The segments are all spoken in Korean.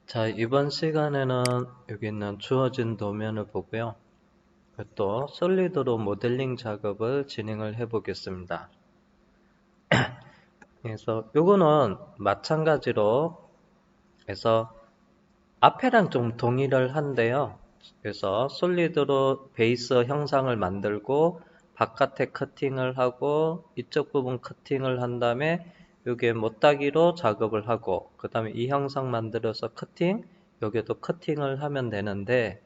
자, 이번 시간에는 여기 있는 주어진 도면을 보고요. 또 솔리드로 모델링 작업을 진행을 해 보겠습니다. 그래서 요거는 마찬가지로 해서 앞에랑 좀 동일을 한데요. 그래서 솔리드로 베이스 형상을 만들고 바깥에 커팅을 하고 이쪽 부분 커팅을 한 다음에 여기에 못따기로 작업을 하고 그 다음에 이 형상 만들어서 커팅, 여기도 커팅을 하면 되는데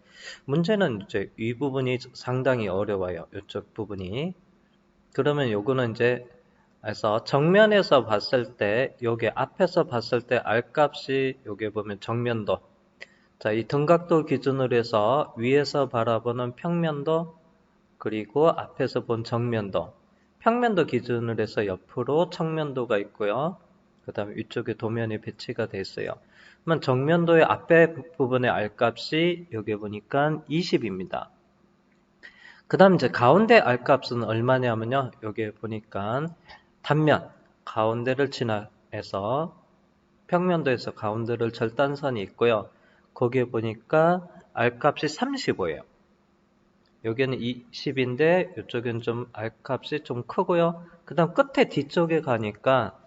문제는 이제 이 부분이 상당히 어려워요. 이쪽 부분이. 그러면 요거는 이제 그래서 정면에서 봤을 때 여기 앞에서 봤을 때 R값이 여기 보면 정면도, 자, 이 등각도 기준으로 해서 위에서 바라보는 평면도 그리고 앞에서 본 정면도, 평면도 기준으로 해서 옆으로 측면도가 있고요. 그 다음에 위쪽에 도면이 배치가 되어 있어요. 그러면 정면도의 앞에 부분의 R값이 여기 보니까 20입니다. 그 다음 이제 가운데 R값은 얼마냐면요. 여기 보니까 단면, 가운데를 지나서 평면도에서 가운데를 절단선이 있고요. 거기에 보니까 R값이 35예요. 여기는 20인데 이쪽은 좀 R값이 좀 크고요. 그 다음 끝에 뒤쪽에 가니까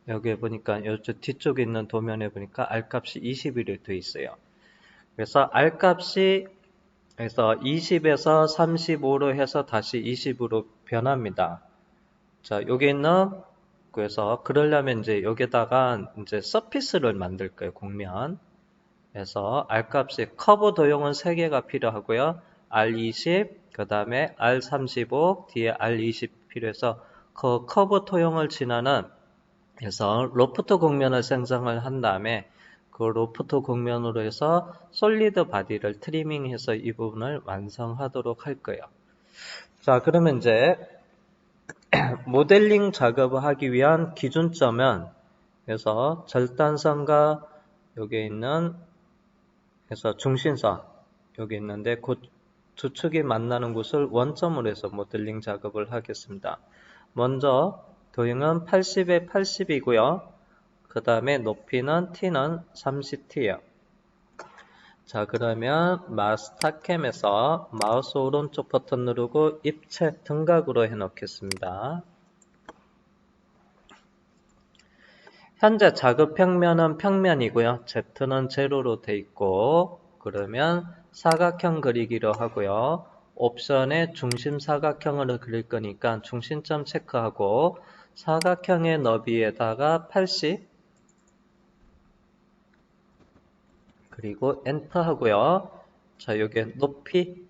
여기에 보니까 이쪽 뒤쪽에 있는 도면에 보니까 R값이 21이 되어 있어요. 그래서 R값이 그래서 20에서 35로 해서 다시 20으로 변합니다. 자, 여기 있는 그래서 그러려면 이제 여기다가 이제 서피스를 만들 거예요. 곡면. 그래서 R값이 커브 도형은 3개가 필요하고요. R20, 그 다음에 R35, 뒤에 R20 필요해서 그 커브 도형을 지나는 그래서 로프트 곡면을 생성을 한 다음에 그 로프트 곡면으로 해서 솔리드 바디를 트리밍해서 이 부분을 완성하도록 할 거예요. 자, 그러면 이제 모델링 작업을 하기 위한 기준점은 그래서 절단선과 여기 있는 그래서 중심선 여기 있는데 그 두 축이 만나는 곳을 원점으로 해서 모델링 작업을 하겠습니다. 먼저 도형은 80에 80이고요. 그 다음에 높이는 t는 30t예요. 자, 그러면 마스터캠에서 마우스 오른쪽 버튼 누르고 입체 등각으로 해 놓겠습니다. 현재 작업 평면은 평면이고요. Z는 제로로 돼 있고 그러면 사각형 그리기로 하고요. 옵션에 중심 사각형으로 그릴 거니까 중심점 체크하고 사각형의 너비에다가 80 그리고 엔터 하고요. 자, 여기에 높이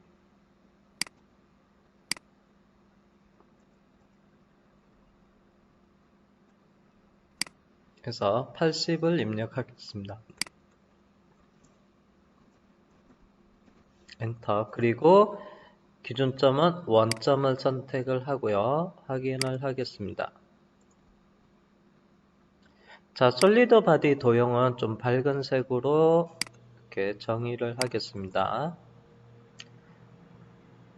해서 80을 입력하겠습니다. 엔터. 그리고 기준점은 원점을 선택을 하고요. 확인을 하겠습니다. 자, 솔리드 바디 도형은 좀 밝은 색으로 이렇게 정의를 하겠습니다.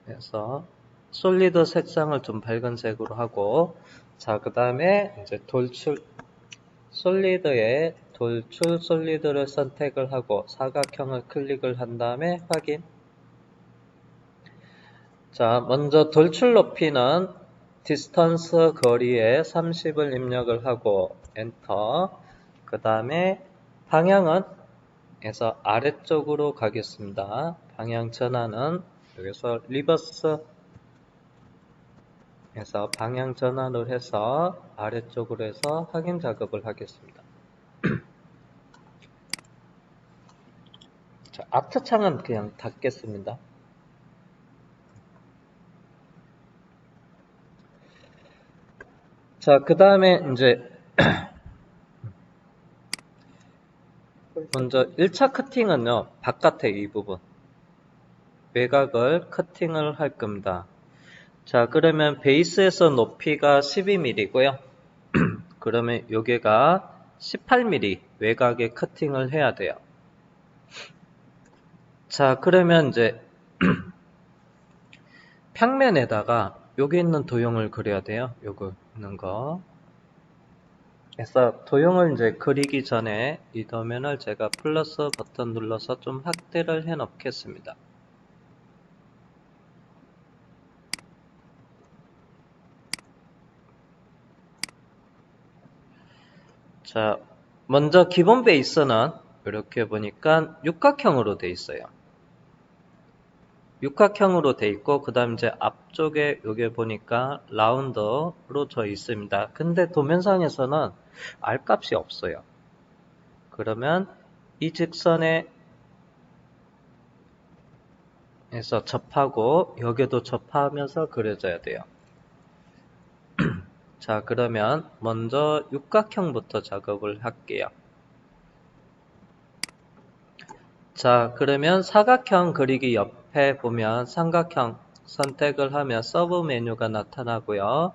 그래서 솔리드 색상을 좀 밝은 색으로 하고, 자, 그 다음에 이제 솔리드에 돌출 솔리드를 선택을 하고 사각형을 클릭을 한 다음에 확인. 자, 먼저 돌출 높이는 디스턴스 거리에 30을 입력을 하고 엔터. 그 다음에 방향은 에서 아래쪽으로 가겠습니다. 방향 전환은 여기서 리버스 에서 방향 전환을 해서 아래쪽으로 해서 확인 작업을 하겠습니다. 자, 아트 창은 그냥 닫겠습니다. 자, 그 다음에 이제 먼저 1차 커팅은요, 바깥에 이 부분 외곽을 커팅을 할 겁니다. 자, 그러면 베이스에서 높이가 12mm고요. 그러면 여기가 18mm 외곽에 커팅을 해야 돼요. 자, 그러면 이제 평면에다가 여기 있는 도형을 그려야 돼요. 요거 있는 거. 그래서 도형을 이제 그리기 전에 이 도면을 제가 플러스 버튼 눌러서 좀 확대를 해 놓겠습니다. 자, 먼저 기본 베이스는 이렇게 보니까 육각형으로 돼 있어요. 육각형으로 돼 있고, 그 다음 이제 앞쪽에 여기 보니까 라운드로 져 있습니다. 근데 도면상에서는 R 값이 없어요. 그러면 이 직선에 에서 접하고 여기도 접하면서 그려져야 돼요. 자, 그러면 먼저 육각형부터 작업을 할게요. 자, 그러면 사각형 그리기 옆에 보면 삼각형 선택을 하면 서브 메뉴가 나타나고요.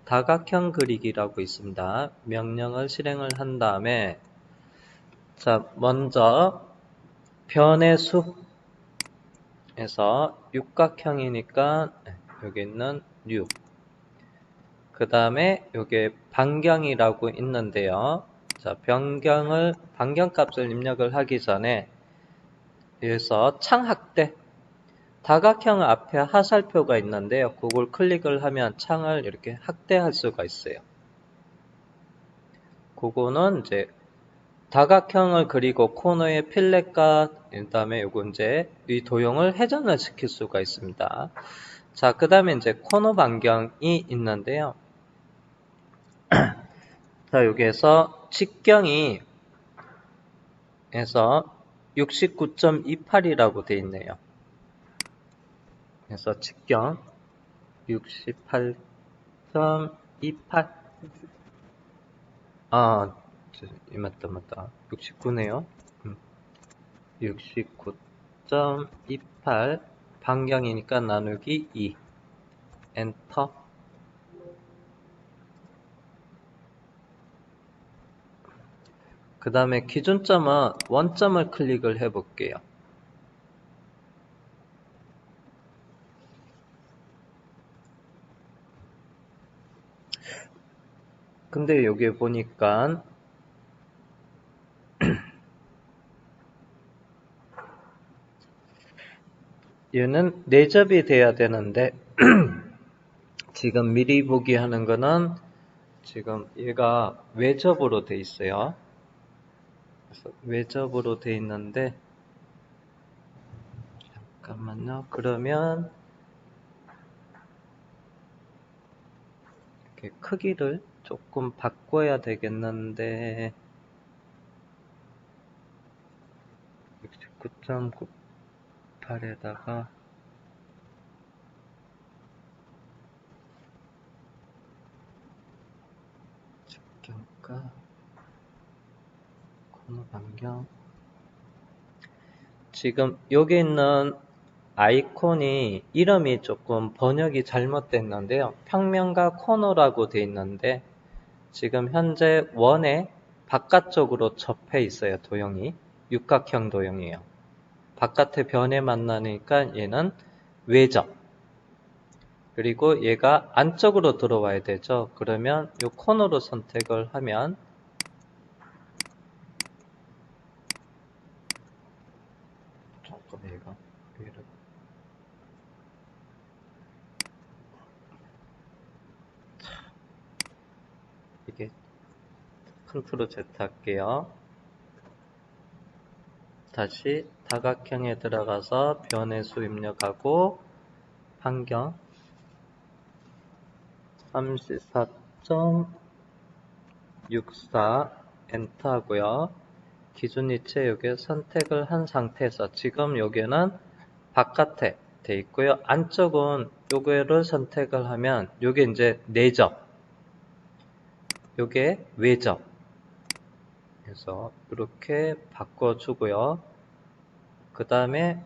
다각형 그리기라고 있습니다. 명령을 실행을 한 다음에 자, 먼저 변의 수에서 육각형이니까 여기 있는 6. 그 다음에 요게 반경이라고 있는데요. 자, 반경값을 입력을 하기 전에 여기서 창확대, 다각형 앞에 하살표가 있는데요. 그걸 클릭을 하면 창을 이렇게 확대할 수가 있어요. 그거는 이제 다각형을 그리고 코너에 필렛과 그다음에 요거 이제 이 도형을 회전을 시킬 수가 있습니다. 자, 그 다음에 이제 코너 반경이 있는데요. 자, 여기에서 직경이 해서 69.28이라고 되어 있네요. 그래서 직경 68.28. 아, 맞다. 69네요. 69.28 반경이니까 나누기 2. 엔터. 그 다음에 기준점은 원점을 클릭을 해 볼게요. 근데 여기 보니까 얘는 내접이 돼야 되는데 지금 미리 보기 하는 거는 지금 얘가 외접으로 돼 있어요. 그래서 외접으로 돼 있는데 잠깐만요. 그러면 이렇게 크기를 조금 바꿔야 되겠는데 69.98에다가 직경가 코너 반경 지금 여기 있는 아이콘이 이름이 조금 번역이 잘못됐는데요. 평면과 코너라고 돼 있는데 지금 현재 원의 바깥쪽으로 접해 있어요. 도형이 육각형 도형이에요. 바깥의 변에 만나니까 얘는 외접. 그리고 얘가 안쪽으로 들어와야 되죠. 그러면 이 코너로 선택을 하면 조금 얘가 이게 컨트롤 Z 할게요. 다시 다각형에 들어가서 변의 수 입력하고 반경 34.64 엔터 하고요. 기준 위치에 여기 선택을 한 상태에서 지금 여기는 바깥에 돼 있고요. 안쪽은 요거를 선택을 하면 요게 이제 내접, 요게 외접. 그래서 이렇게 바꿔주고요. 그 다음에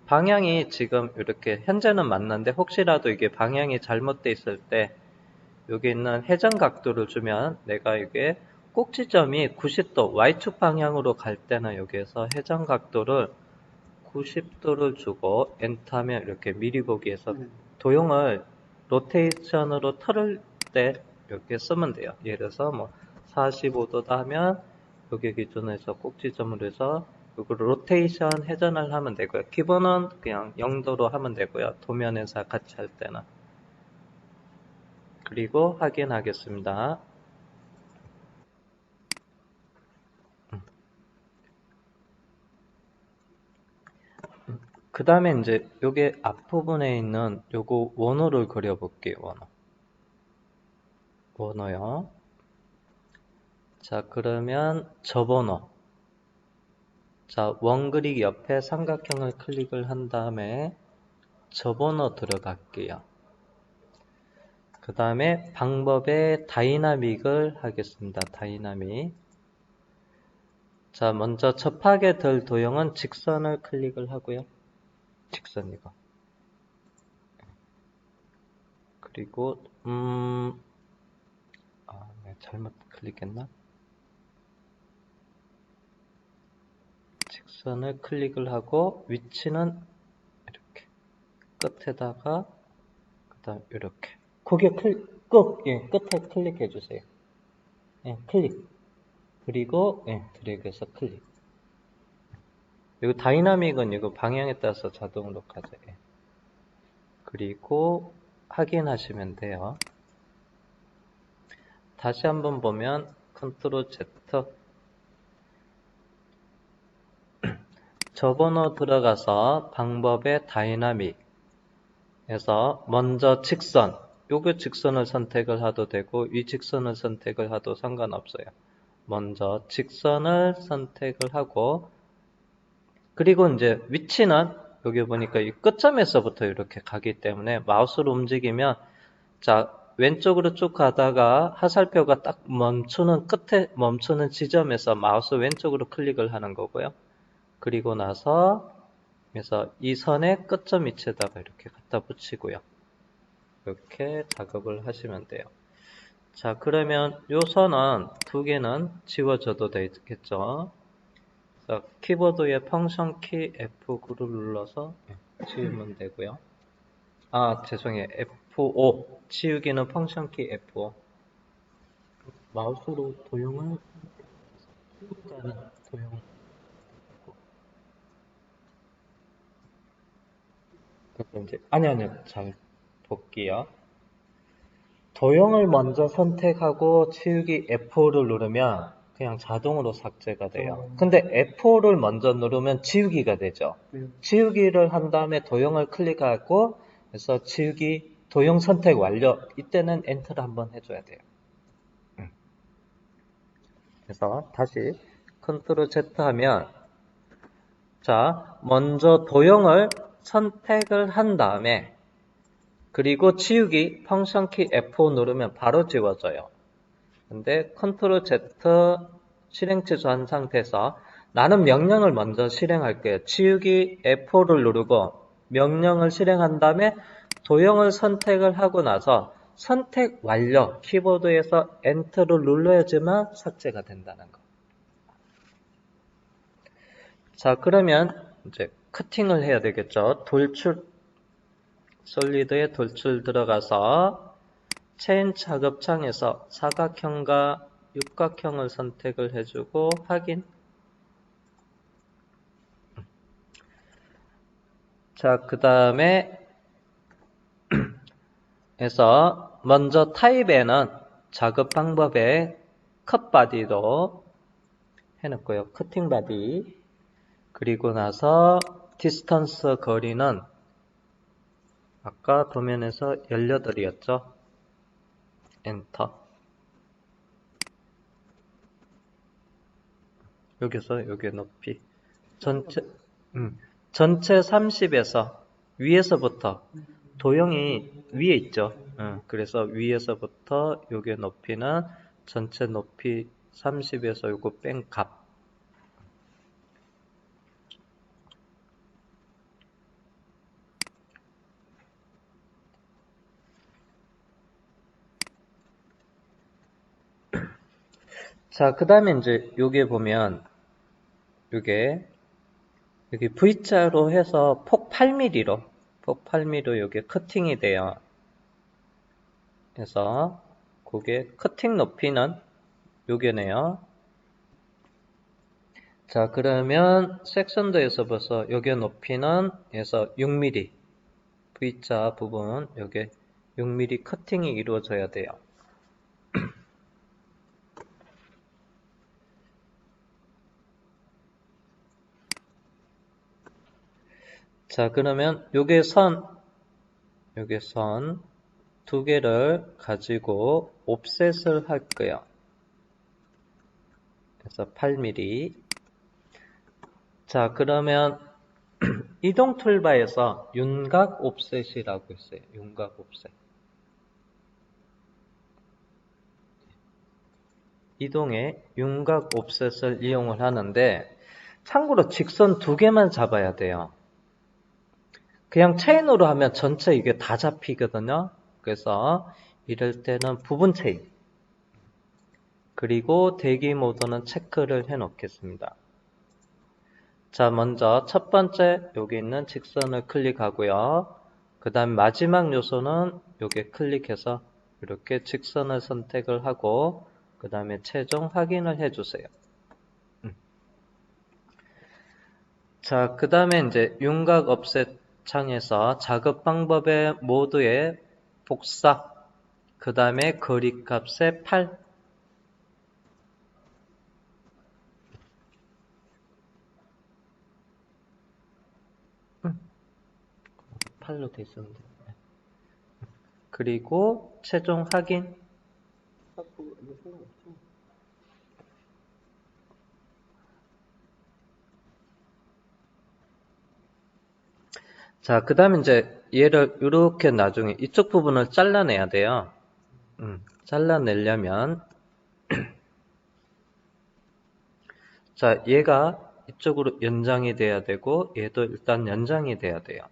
방향이 지금 이렇게 현재는 맞는데 혹시라도 이게 방향이 잘못돼 있을 때 여기 있는 회전 각도를 주면 내가 이게 꼭지점이 90도 Y축 방향으로 갈 때는 여기에서 회전 각도를 90도를 주고 엔터하면 이렇게 미리 보기에서 도형을 로테이션으로 틀을 때 이렇게 쓰면 돼요. 예를 들어서 뭐 45도다 하면 여기 기준에서 꼭지점으로 해서 이거를 로테이션 회전을 하면 되고요. 기본은 그냥 0도로 하면 되고요. 도면에서 같이 할 때는. 그리고 확인하겠습니다. 그 다음에 이제 요게 앞부분에 있는 요거 원호를 그려볼게요. 원호요. 자, 그러면 저 번호. 자, 원그릭 옆에 삼각형을 클릭을 한 다음에 저 번호 들어갈게요. 그 다음에 방법에 다이나믹을 하겠습니다. 다이나믹. 자, 먼저 접하게 될 도형은 직선을 클릭을 하고요. 직선 이거. 그리고 내가 잘못 클릭했나? 직선을 클릭을 하고 위치는 이렇게 끝에다가 그다음 이렇게 고개 끝에 클릭해 주세요. 예, 클릭. 그리고 드래그해서 클릭. 이거 다이나믹은 이거 방향에 따라서 자동으로 가져요. 예. 그리고 확인하시면 돼요. 다시 한번 보면 컨트롤 Z 저 번호 들어가서 방법의 다이나믹 에서 먼저 직선 요거 직선을 선택을 해도 되고 이 직선을 선택을 해도 상관없어요. 먼저 직선을 선택을 하고 그리고 이제 위치는 여기 보니까 이 끝점에서부터 이렇게 가기 때문에 마우스로 움직이면 자 왼쪽으로 쭉 가다가 화살표가 딱 멈추는 끝에 멈추는 지점에서 마우스 왼쪽으로 클릭을 하는 거고요. 그리고 나서 그래서 이 선의 끝점 위치에다가 이렇게 갖다 붙이고요. 이렇게 작업을 하시면 돼요. 자, 그러면 요 선은 두 개는 지워져도 되겠죠. 자, 키보드의 펑션 키 F9를 눌러서 지우면 되고요. 죄송해요. F5. 지우기는 펑션 키 F5. 마우스로 도형을 키우다는 도형. 아니요. 잘 볼게요. 도형을 먼저 선택하고 치우기 F5를 누르면 그냥 자동으로 삭제가 돼요. 근데 F5를 먼저 누르면 지우기가 되죠. 지우기를 한 다음에 도형을 클릭하고 그래서 지우기 도형 선택 완료. 이때는 엔터를 한번 해줘야 돼요. 그래서 다시 컨트롤 Z 하면 자 먼저 도형을 선택을 한 다음에 그리고 지우기 펑션 키 F5 누르면 바로 지워져요. 근데 컨트롤 Z 실행 취소한 상태에서 나는 명령을 먼저 실행할게요. 지우기 F4를 누르고 명령을 실행한 다음에 도형을 선택을 하고 나서 선택 완료 키보드에서 엔터를 눌러야지만 삭제가 된다는 거. 자, 그러면 이제 커팅을 해야 되겠죠. 돌출 솔리드에 돌출 들어가서 체인 작업창에서 사각형과 육각형을 선택을 해주고 확인. 자, 그 다음에 해서 먼저 타입에는 작업 방법에 컷 바디도 해놓고요. 커팅 바디. 그리고 나서 디스턴스 거리는 아까 도면에서 18이었죠. 엔터. 여기서 여기 높이. 전체 30에서 위에서부터 도형이 위에 있죠. 그래서 위에서부터 요게 높이는 전체 높이 30에서 요거 뺀 값. 자, 그 다음에 이제 요게 보면 요게 여기 V자로 해서 폭 8mm로 요게 커팅이 돼요. 그래서 그게 커팅 높이는 요게네요. 자, 그러면 섹션도에서 벌써 요게 높이는 에서 6mm, V자 부분 요게 6mm 커팅이 이루어져야 돼요. 자, 그러면 요게 선 두 개를 가지고 옵셋을 할 거예요. 그래서 8mm. 자, 그러면 이동 툴바에서 윤곽 옵셋이라고 있어요. 윤곽 옵셋. 이동에 윤곽 옵셋을 이용을 하는데, 참고로 직선 두 개만 잡아야 돼요. 그냥 체인으로 하면 전체 이게 다 잡히거든요. 그래서 이럴 때는 부분 체인. 그리고 대기 모드는 체크를 해 놓겠습니다. 자, 먼저 첫 번째 여기 있는 직선을 클릭하고요. 그 다음 마지막 요소는 여기 클릭해서 이렇게 직선을 선택을 하고 그 다음에 최종 확인을 해주세요. 자, 그 다음에 이제 윤곽 업셋 창에서 작업 방법의 모드에 복사, 그 다음에 거리값의 8, 팔로 돼 있었는데. 그리고 최종 확인. 자, 그 다음에 이제 얘를 이렇게 나중에 이쪽 부분을 잘라내야 돼요. 잘라내려면 자, 얘가 이쪽으로 연장이 돼야 되고 얘도 일단 연장이 돼야 돼요.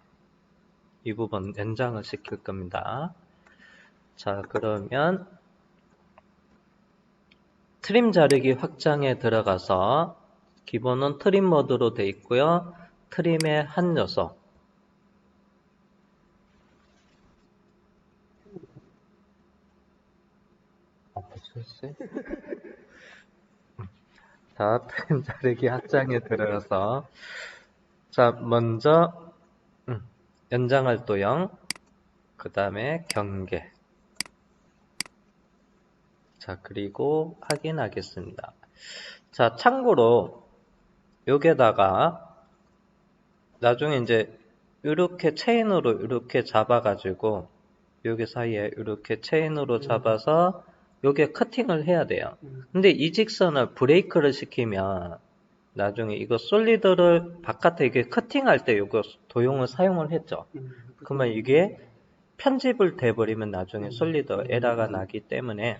이 부분 연장을 시킬 겁니다. 자, 그러면 트림 자르기 확장에 들어가서 기본은 트림 모드로 되어 있고요. 트림의 한 요소. 자, 트림 자르기 확장에 들어가서 자, 먼저 연장할 도형, 그 다음에 경계. 자, 그리고 확인하겠습니다. 자, 참고로 여기에다가 나중에 이제 이렇게 체인으로 이렇게 잡아가지고 여기 사이에 이렇게 체인으로 잡아서 여기에 커팅을 해야 돼요. 근데 이 직선을 브레이크를 시키면 나중에 이거 솔리드를 바깥에 이게 커팅할 때 이거 도형을 사용을 했죠. 그러면 이게 편집을 돼버리면 나중에 솔리드 에러가 나기 때문에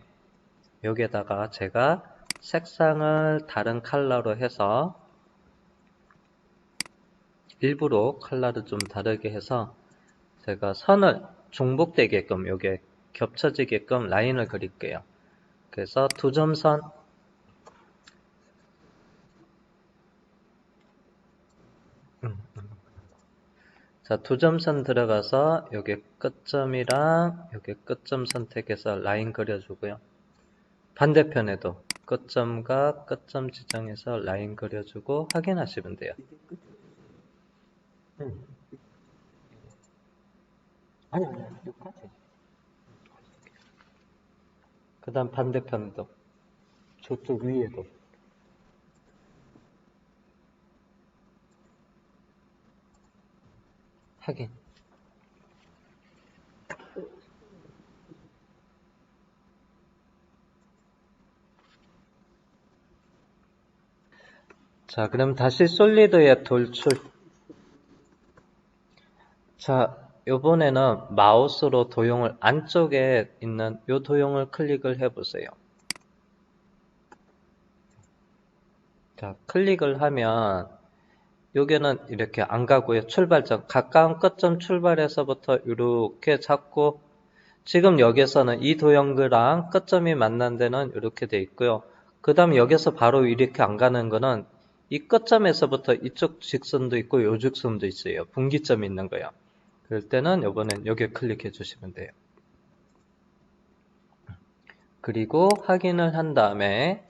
여기에다가 제가 색상을 다른 컬러로 해서 일부러 컬러를 좀 다르게 해서 제가 선을 중복되게끔 요게 겹쳐지게끔 라인을 그릴게요. 그래서 두 점선 자, 두 점선 들어가서 여기 끝점이랑 여기 끝점 선택해서 라인 그려주고요. 반대편에도 끝점과 끝점 지정해서 라인 그려주고 확인하시면 돼요. 아니, 똑같아. 그 다음 반대편도 저쪽 위에도 확인. 자, 그럼 다시 솔리드에 돌출. 자, 요번에는 마우스로 도형을 안쪽에 있는 요 도형을 클릭을 해보세요. 자, 클릭을 하면 여기는 이렇게 안 가고요. 출발점, 가까운 끝점 출발해서부터 이렇게 잡고 지금 여기서는 이 도형이랑 끝점이 만난 데는 이렇게 돼 있고요. 그 다음 여기서 바로 이렇게 안 가는 거는 이 끝점에서부터 이쪽 직선도 있고 요 직선도 있어요. 분기점이 있는 거예요. 그럴 때는 이번엔 여기 클릭해 주시면 돼요. 그리고 확인을 한 다음에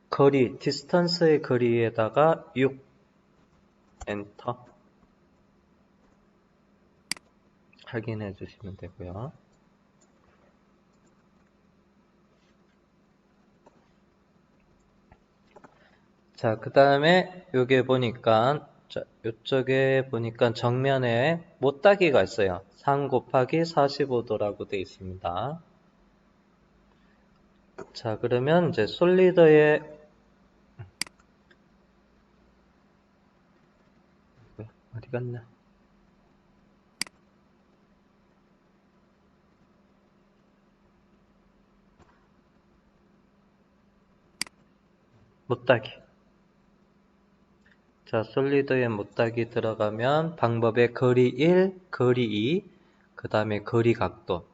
거리, 디스턴스의 거리에다가 6 엔터 확인해 주시면 되고요. 자, 그 다음에 여기에 보니까 이쪽에 보니까 정면에 못따기가 있어요. 3 곱하기 45도라고 되어 있습니다. 자, 그러면 이제 솔리드에 어디 갔나? 못따기. 자, 솔리드에 못따기 들어가면 방법에 거리 1, 거리 2, 그 다음에 거리 각도.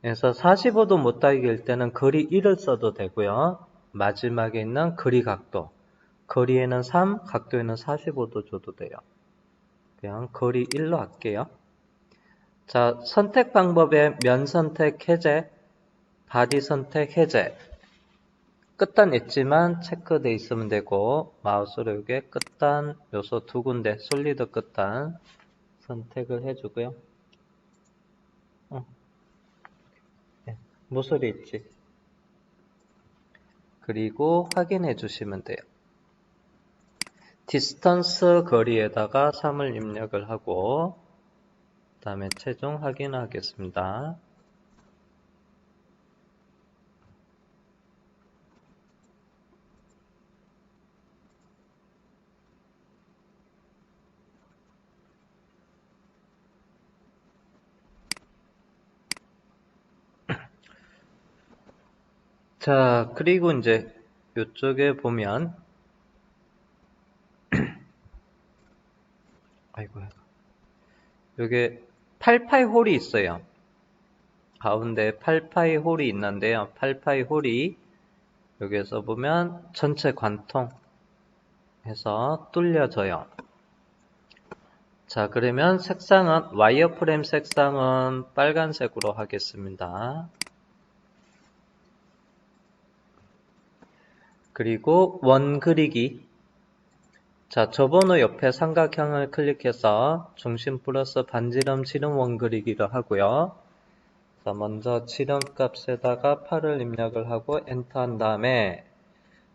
그래서 45도 못따기일 때는 거리 1을 써도 되고요. 마지막에 있는 거리 각도. 거리에는 3, 각도에는 45도 줘도 돼요. 그냥 거리 1로 할게요. 자, 선택 방법에 면 선택 해제, 바디 선택 해제. 끝단 있지만 체크돼 있으면 되고, 마우스로 이게 끝단 요소 두 군데, 솔리드 끝단 선택을 해주고요. 네, 모서리 있지. 그리고 확인해 주시면 돼요. 디스턴스 거리에다가 3을 입력을 하고, 그 다음에 최종 확인하겠습니다. 자, 그리고 이제 이쪽에 보면 아이고야. 여기 8파이 홀이 있어요. 가운데 8파이 홀이 있는데요. 8파이 홀이 여기에서 보면 전체 관통 해서 뚫려져요. 자, 그러면 색상은 와이어프레임 색상은 빨간색으로 하겠습니다. 그리고 원 그리기. 자, 저번호 옆에 삼각형을 클릭해서 중심 플러스 반지름 지름 원 그리기를 하고요. 자, 먼저 지름 값에다가 8을 입력을 하고 엔터 한 다음에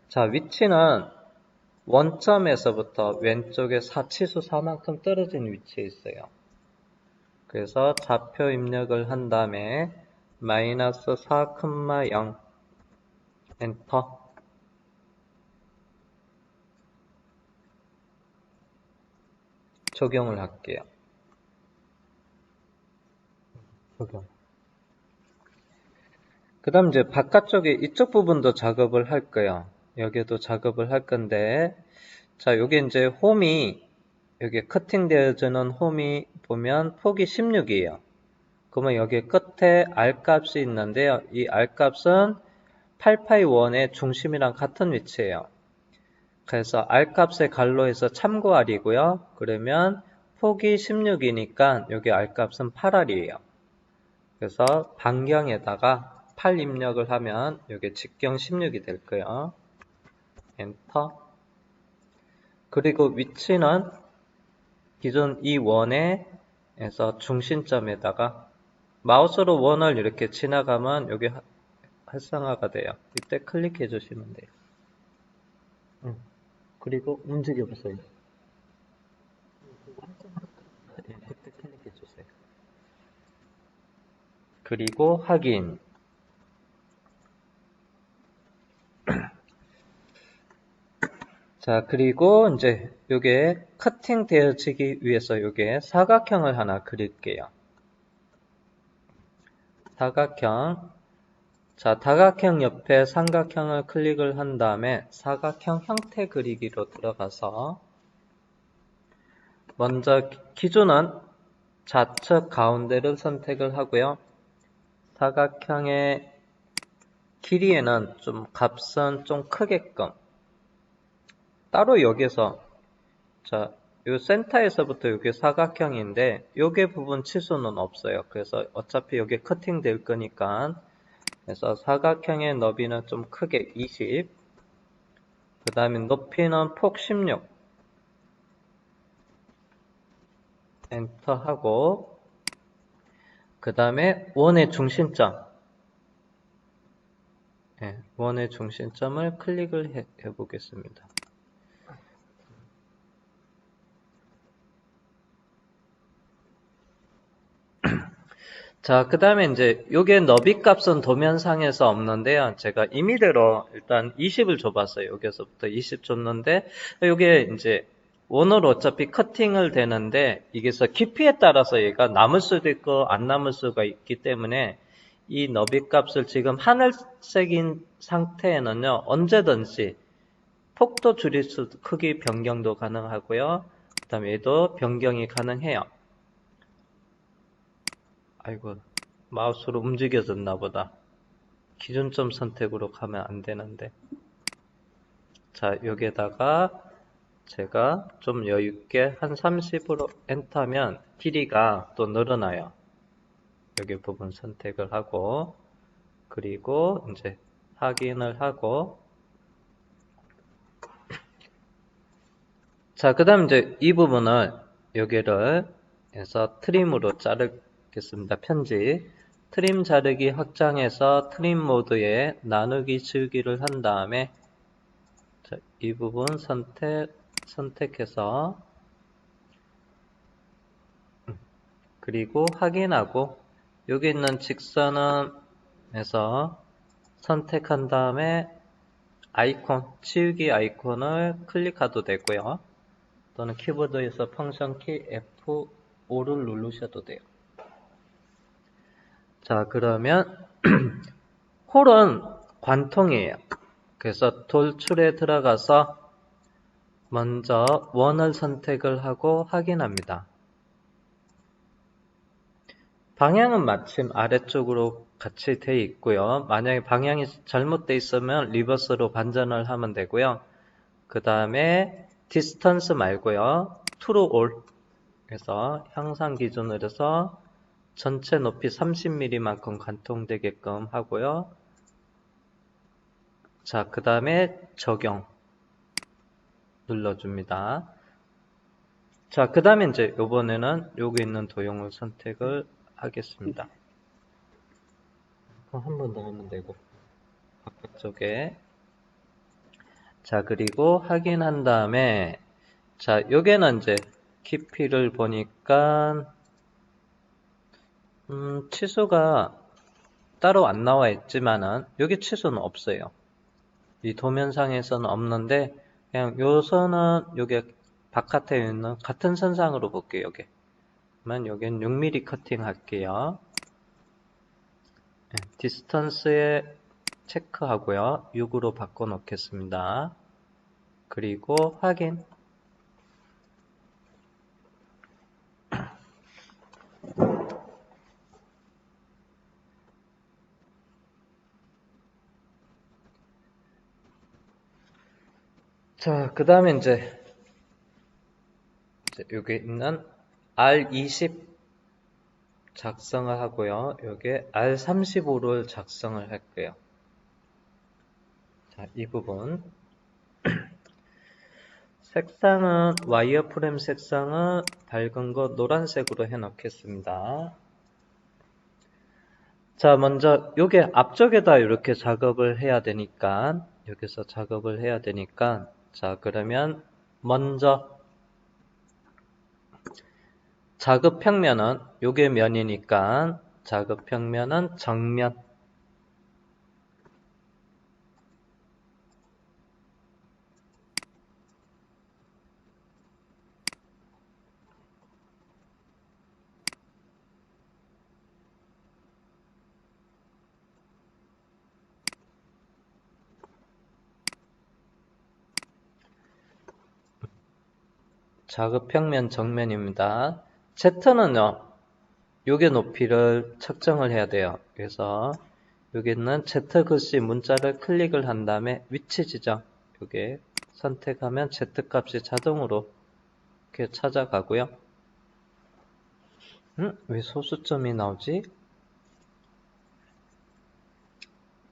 자, 위치는 원점에서부터 왼쪽에 사치수 4만큼 떨어진 위치에 있어요. 그래서 좌표 입력을 한 다음에 마이너스 4,0 엔터. 적용을 할게요. 적용. 그 다음 이제 바깥쪽에 이쪽 부분도 작업을 할 거예요. 여기도 작업을 할 건데, 자, 여기 이제 홈이, 여기 커팅되어지는 홈이 보면 폭이 16이에요. 그러면 여기 끝에 R 값이 있는데요. 이 R 값은 8파이1의 중심이랑 같은 위치예요. 그래서 R 값의 갈로에서 참고 R이고요. 그러면 폭이 16이니까 여기 R 값은 8R이에요. 그래서 반경에다가 8 입력을 하면 여기 직경 16이 될 거예요. 엔터. 그리고 위치는 기존 이 원에서 중심점에다가 마우스로 원을 이렇게 지나가면 여기 활성화가 돼요. 이때 클릭해 주시면 돼요. 그리고 움직여 보세요. 네, 이때 클릭해 주세요. 그리고 확인. 자, 그리고 이제 요게 커팅 되어지기 위해서 요게 사각형을 하나 그릴게요. 사각형. 자, 다각형 옆에 삼각형을 클릭을 한 다음에 사각형 형태 그리기로 들어가서 먼저 기준은 좌측 가운데를 선택을 하고요. 사각형의 길이에는 좀 값은 좀 크게끔 따로 여기서 자 요 센터에서부터 이게 사각형인데 요게 부분 치수는 없어요. 그래서 어차피 요게 커팅 될 거니까, 그래서 사각형의 너비는 좀 크게 20, 그 다음에 높이는 폭 16, 엔터 하고, 그 다음에 원의 중심점, 원의 중심점을 클릭을 해보겠습니다. 자, 그 다음에 이제 요게 너비 값은 도면상에서 없는데요. 제가 임의대로 일단 20을 줘봤어요. 여기서부터 20 줬는데, 요게 이제 원으로 어차피 커팅을 되는데, 이게서 깊이에 따라서 얘가 남을 수도 있고 안 남을 수가 있기 때문에 이 너비 값을 지금 하늘색인 상태에는요, 언제든지 폭도 줄일 수, 크기 변경도 가능하고요. 그 다음에 얘도 변경이 가능해요. 아이고, 마우스로 움직여졌나 보다. 기준점 선택으로 가면 안 되는데. 자, 여기에다가 제가 좀 여유있게 한 30으로 엔터하면 길이가 또 늘어나요. 여기 부분 선택을 하고, 그리고 이제 확인을 하고, 자, 그 다음 이제 이 부분을 여기를 해서 트림으로 자르겠습니다. 편집. 트림 자르기 확장해서 트림 모드에 나누기 지우기를 한 다음에 자, 이 부분 선택해서 그리고 확인하고 여기 있는 직선은 해서 선택한 다음에 아이콘, 치우기 아이콘을 클릭해도 되고요. 또는 키보드에서 펑션 키 F5를 누르셔도 돼요. 자, 그러면 홀은 관통이에요. 그래서 돌출에 들어가서 먼저 원을 선택을 하고 확인합니다. 방향은 마침 아래쪽으로 같이 되어 있고요. 만약에 방향이 잘못되어 있으면 리버스로 반전을 하면 되고요. 그 다음에 디스턴스 말고요. true all 그래서 향상 기준으로 해서 전체 높이 30mm만큼 관통되게끔 하고요. 자, 그 다음에 적용 눌러줍니다. 자, 그 다음에 이제 이번에는 여기 있는 도형을 선택을 하겠습니다. 한 번 더 하면 되고 바깥쪽에 자, 그리고 확인한 다음에 자, 요게는 이제 깊이를 보니까 치수가 따로 안 나와 있지만은 여기 치수는 없어요. 이 도면상에서는 없는데 그냥 요 선은 요게 바깥에 있는 같은 선상으로 볼게요. 요게. 그러면 요겐 6mm 커팅 할게요. 디스턴스에 체크하고요. 6으로 바꿔 놓겠습니다. 그리고 확인. 자, 그 다음에 이제 여기 있는 R20 작성을 하고요. 여기에 R35를 작성을 할게요. 자, 이 부분. 색상은 와이어프레임 색상은 밝은 거 노란색으로 해 놓겠습니다. 자, 먼저 요게 앞쪽에다 이렇게 작업을 해야 되니까 여기서 작업을 해야 되니까 자, 그러면 먼저 작업 평면은 요게 면이니까 작업 평면은 정면 작업 평면 정면입니다. Z는요, 요게 높이를 측정을 해야 돼요. 그래서 여기는 Z 글씨 문자를 클릭을 한 다음에 위치 지정 요게 선택하면 Z 값이 자동으로 이렇게 찾아가고요. 왜 소수점이 나오지?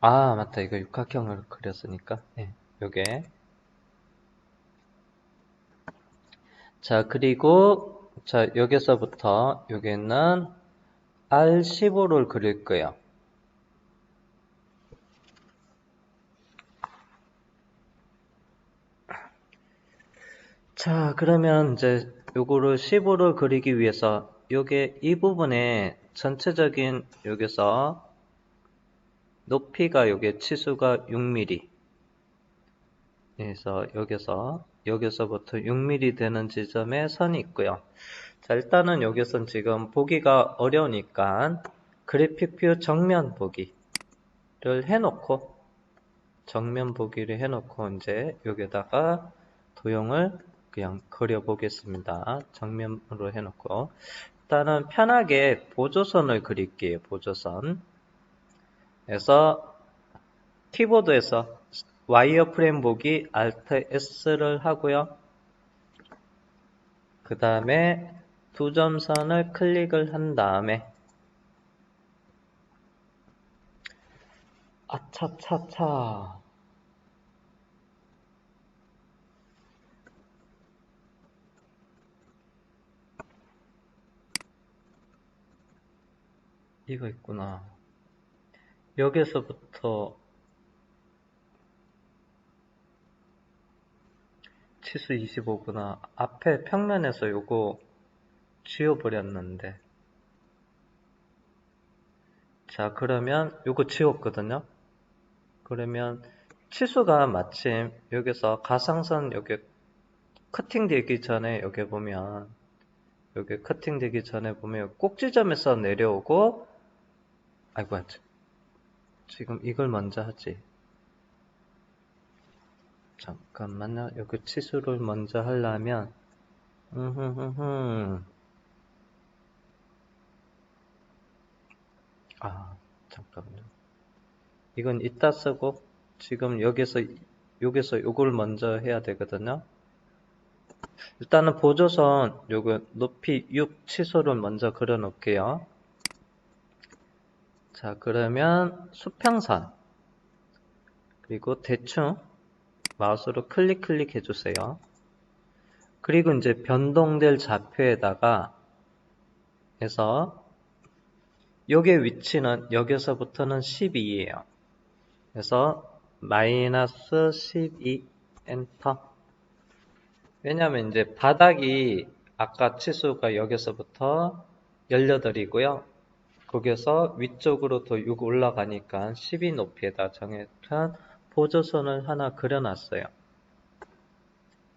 아, 맞다. 이거 육각형을 그렸으니까. 네, 요게. 자, 그리고, 자, 여기서부터, 여기는 R15를 그릴 거예요. 자, 그러면 이제 요거를 15를 그리기 위해서, 요게 이 부분에 전체적인 여기서 높이가 요게 치수가 6mm. 그래서 여기서부터 6mm 되는 지점에 선이 있고요. 자, 일단은 여기선 지금 보기가 어려우니까 그래픽뷰 정면 보기를 해놓고 정면 보기를 해놓고 이제 여기다가 도형을 그냥 그려 보겠습니다. 정면으로 해놓고 일단은 편하게 보조선을 그릴게요. 보조선. 그래서 키보드에서 와이어프레임 보기 Alt S를 하고요. 그 다음에 두 점선을 클릭을 한 다음에 아차차차 이거 있구나. 여기서부터 치수 25구나. 앞에 평면에서 요거 지워버렸는데. 자, 그러면 요거 지웠거든요. 그러면 치수가 마침 여기서 가상선 여기 커팅되기 전에 여기 보면 여기 커팅되기 전에 보면 꼭지점에서 내려오고 아이고 지금 이걸 먼저 하지. 잠깐만요. 여기 치수를 먼저 하려면 아, 잠깐만요. 이건 이따 쓰고 지금 여기서 요걸 먼저 해야 되거든요. 일단은 보조선 요거 높이 6 치수를 먼저 그려 놓을게요. 자, 그러면 수평선 그리고 대충 마우스로 클릭 해주세요. 그리고 이제 변동될 좌표에다가 해서 요게 위치는 여기서부터는 12예요. 그래서 마이너스 12 엔터. 왜냐면 이제 바닥이 아까 치수가 여기서부터 18이고요. 거기서 위쪽으로 더 6 올라가니까 12 높이에다 정했던 보조선을 하나 그려놨어요.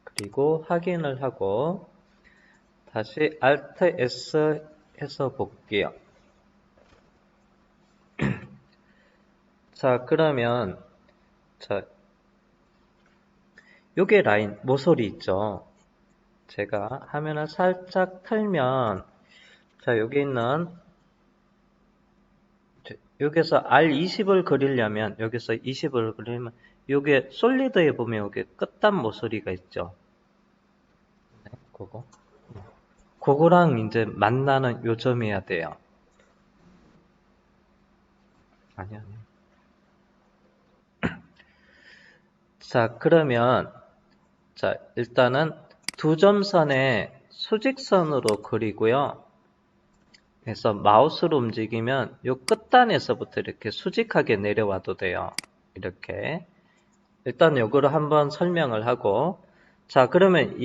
그리고 확인을 하고 다시 Alt S 해서 볼게요. 자, 그러면 자, 요게 라인 모서리 있죠. 제가 화면을 살짝 틀면 자, 여기 있는 여기서 R20을 그리려면 여기서 20을 그리면 요게 솔리드에 보면 여기 끝단 모서리가 있죠. 네, 그거랑 이제 만나는 요점이어야 돼요. 아니야. 자, 그러면 자, 일단은 두 점선에 수직선으로 그리고요. 그래서 마우스로 움직이면 요 끝단에서부터 이렇게 수직하게 내려와도 돼요. 이렇게. 일단 요거를 한번 설명을 하고 자, 그러면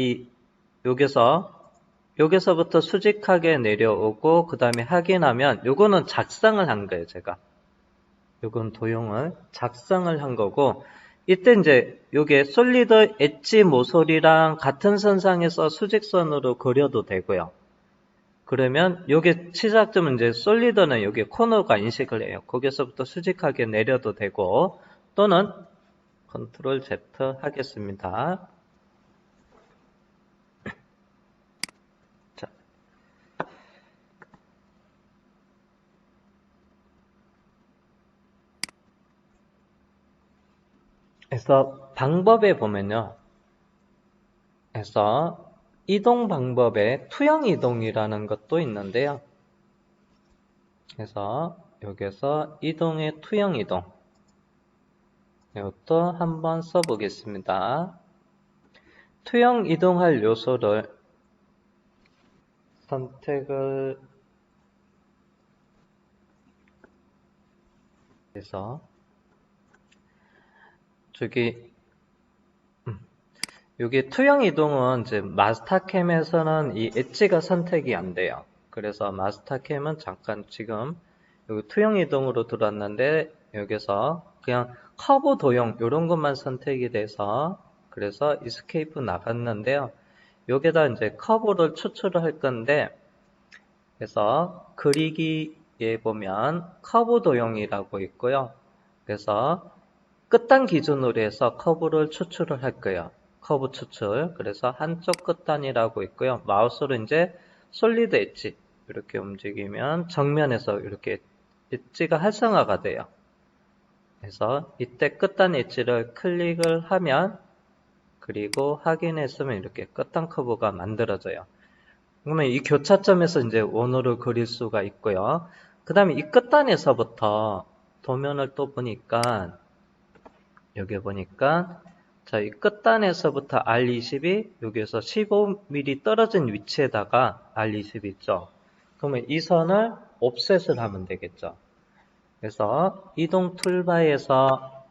여기서부터 수직하게 내려오고 그 다음에 확인하면 요거는 작성을 한 거예요, 제가. 요건 도형을 작성을 한 거고 이때 이제 요게 솔리드 엣지 모서리랑 같은 선상에서 수직선으로 그려도 되고요. 그러면 요게 시작점은 이제 솔리드는 여기 코너가 인식을 해요. 거기서부터 수직하게 내려도 되고 또는 컨트롤 Z 하겠습니다. 자, 그래서 방법에 보면요. 그래서 이동 방법에 투영 이동이라는 것도 있는데요. 그래서 여기서 이동의 투영 이동 이것도 한번 써보겠습니다. 투영 이동할 요소를 선택을 해서 여기 투영 이동은 이제 마스터캠에서는 이 엣지가 선택이 안 돼요. 그래서 마스터캠은 잠깐 지금 여기 투영 이동으로 들어왔는데 여기서 그냥 커브 도형 이런 것만 선택이 돼서 그래서 이스케이프 나갔는데요. 여기다 이제 커브를 추출을 할 건데 그래서 그리기에 보면 커브 도형이라고 있고요. 그래서 끝단 기준으로 해서 커브를 추출을 할 거예요. 커브 추출. 그래서 한쪽 끝단이라고 있고요. 마우스로 이제 솔리드 엣지 이렇게 움직이면 정면에서 이렇게 엣지가 활성화가 돼요. 그래서 이때 끝단 엣지를 클릭을 하면 그리고 확인했으면 이렇게 끝단 커브가 만들어져요. 그러면 이 교차점에서 이제 원호를 그릴 수가 있고요. 그 다음에 이 끝단에서부터 도면을 또 보니까 여기 보니까 자, 이 끝단에서부터 R20이 여기에서 15mm 떨어진 위치에다가 R20이 있죠. 그러면 이 선을 옵셋을 하면 되겠죠. 그래서 이동 툴바에서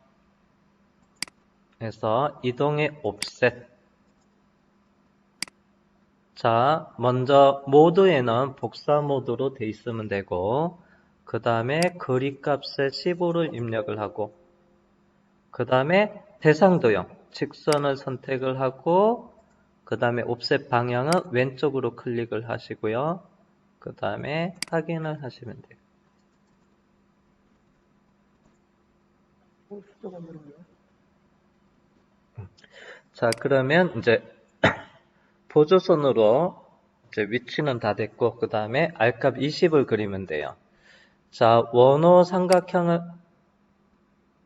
이동의 옵셋. 자, 먼저 모드에는 복사 모드로 돼 있으면 되고 그 다음에 거리값에 15를 입력을 하고 그 다음에 대상 도형, 직선을 선택을 하고 그 다음에 옵셋 방향은 왼쪽으로 클릭을 하시고요. 그 다음에 확인을 하시면 돼요. 자, 그러면 이제 보조선으로 이제 위치는 다 됐고 그 다음에 R값 20을 그리면 돼요. 자, 원호 삼각형을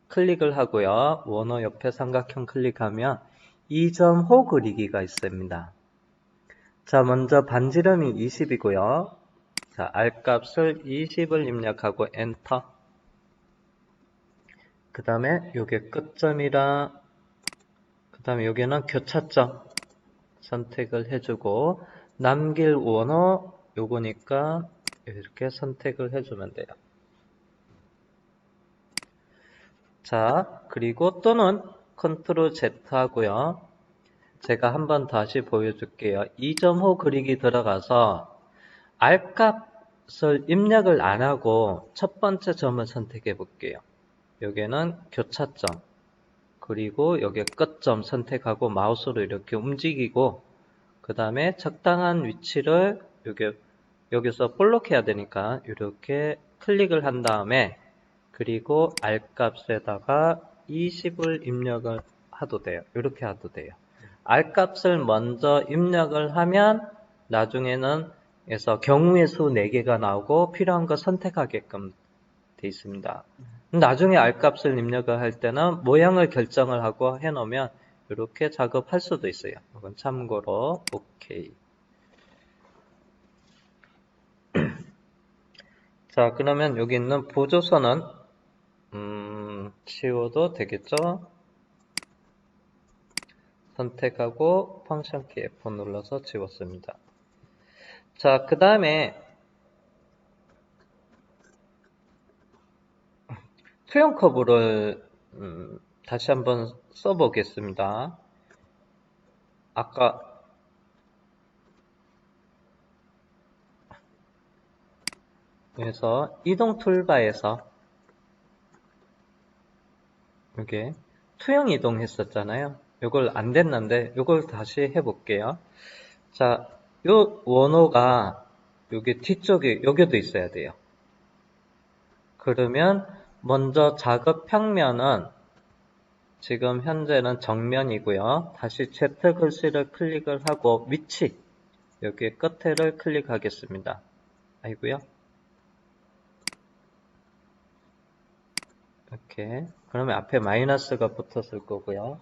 클릭을 하고요. 원호 옆에 삼각형 클릭하면 2점 호 그리기가 있습니다. 자, 먼저 반지름이 20이고요. 자, R값을 20을 입력하고 엔터. 그 다음에 요게 끝점이라 그 다음에 여기는 교차점 선택을 해주고 남길 원호 요거니까 이렇게 선택을 해주면 돼요. 자, 그리고 또는 컨트롤 Z 하고요. 제가 한번 다시 보여줄게요. 2점호 그리기 들어가서 R값을 입력을 안 하고 첫 번째 점을 선택해 볼게요. 여기는 교차점 그리고 여기 끝점 선택하고 마우스로 이렇게 움직이고 그 다음에 적당한 위치를 여기서 볼록해야 되니까 이렇게 클릭을 한 다음에 그리고 R값에다가 20을 입력을 해도 돼요. 이렇게 해도 돼요. R값을 먼저 입력을 하면 나중에는 그래서 경우의 수 4개가 나오고 필요한 거 선택하게끔 되어 있습니다. 나중에 R값을 입력을 할 때는 모양을 결정을 하고 해놓으면 이렇게 작업할 수도 있어요. 이건 참고로 오케이. 자, 그러면 여기 있는 보조선은 지워도 되겠죠? 선택하고 펑션 키 F 눌러서 지웠습니다. 자, 그 다음에 투영 커브를 다시 한번 써보겠습니다. 아까 그래서 이동 툴바에서 이게 투영 이동 했었잖아요. 이걸 안 됐는데 이걸 다시 해볼게요. 자, 요 원호가 여기 뒤쪽에 여기도 있어야 돼요. 그러면 먼저 작업 평면은 지금 현재는 정면이고요. 다시 Z 글씨를 클릭을 하고 위치 여기 끝에를 클릭하겠습니다. 아이고요. 이렇게 그러면 앞에 마이너스가 붙었을 거고요.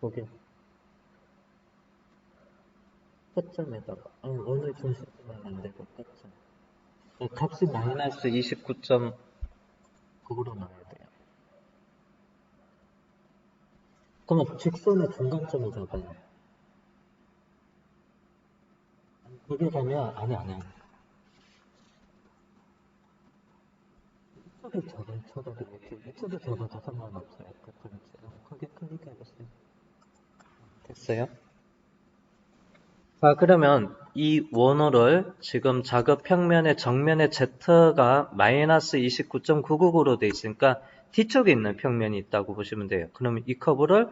거기 끝점에다가 어느 중심점은 안 되고 끝점. 값이 마이너스 29.9로 나와야 돼요. 그러면 직선의 중간점을 잡아요. 거기 가면 아니 이쪽에 쳐도 이쪽에 접어도 상관없어요. 거기 클릭해보세요. 됐어요? 자, 그러면 이 원호를 지금 작업 평면의 정면의 Z가 마이너스 29.999로 돼 있으니까 뒤쪽에 있는 평면이 있다고 보시면 돼요. 그러면 이 커브를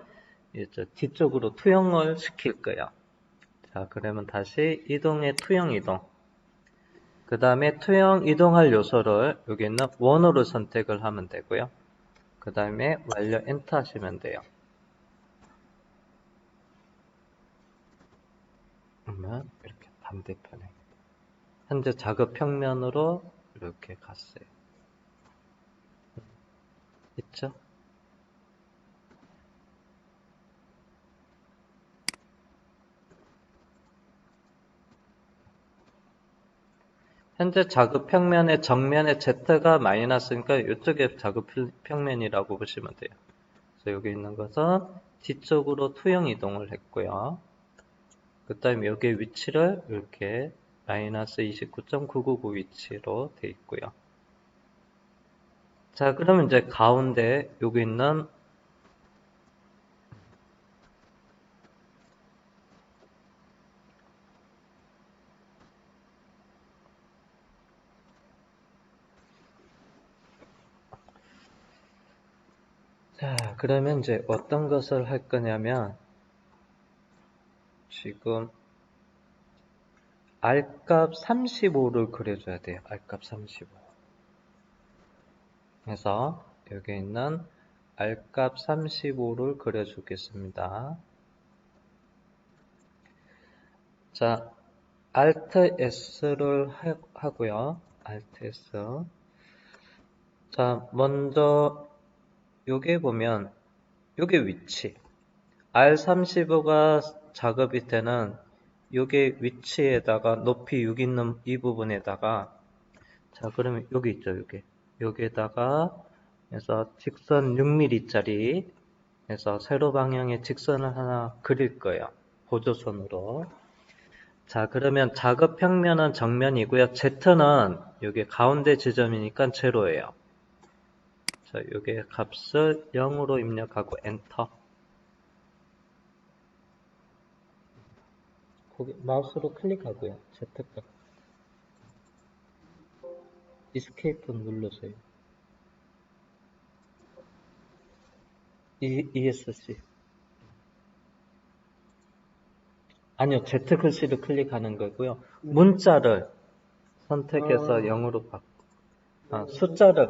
이제 뒤쪽으로 투영을 시킬 거예요. 자, 그러면 다시 이동의 투영 이동. 그 다음에 투영 이동할 요소를 여기 있는 원호를 선택을 하면 되고요. 그 다음에 완료 엔터 하시면 돼요. 그러면 이렇게 반대편에 현재 작업 평면으로 이렇게 갔어요. 있죠? 현재 작업 평면의 정면의 Z가 마이너스니까 이쪽에 작업 평면이라고 보시면 돼요. 그래서 여기 있는 것은 뒤쪽으로 투영 이동을 했고요. 그 다음에 여기 위치를 이렇게 마이너스 29.999 위치로 돼 있고요. 자, 그러면 이제 가운데 여기 있는 자, 그러면 이제 어떤 것을 할 거냐면 지금 R값 35를 그려줘야 돼요. R값 35. 그래서 여기 있는 R값 35를 그려주겠습니다. 자, Alt S를 하고요. Alt S. 자, 먼저 요게 보면 요게 위치. R35가 작업일 때는 요게 위치에다가 높이 6 있는 이 부분에다가 자, 그러면 여기 있죠, 요게. 여기에다가 해서 직선 6mm짜리 해서 세로 방향의 직선을 하나 그릴 거예요. 보조선으로. 자, 그러면 작업 평면은 정면이고요. Z는 여기 가운데 지점이니까 제로예요. 자, 여기 값을 0으로 입력하고 엔터. 거기 마우스로 클릭하고요. Z값. 이스케이프 누르세요. ESC. 아니요, Z 글씨를 클릭하는 거고요. 문자를 선택해서 0으로 바꾸. 숫자를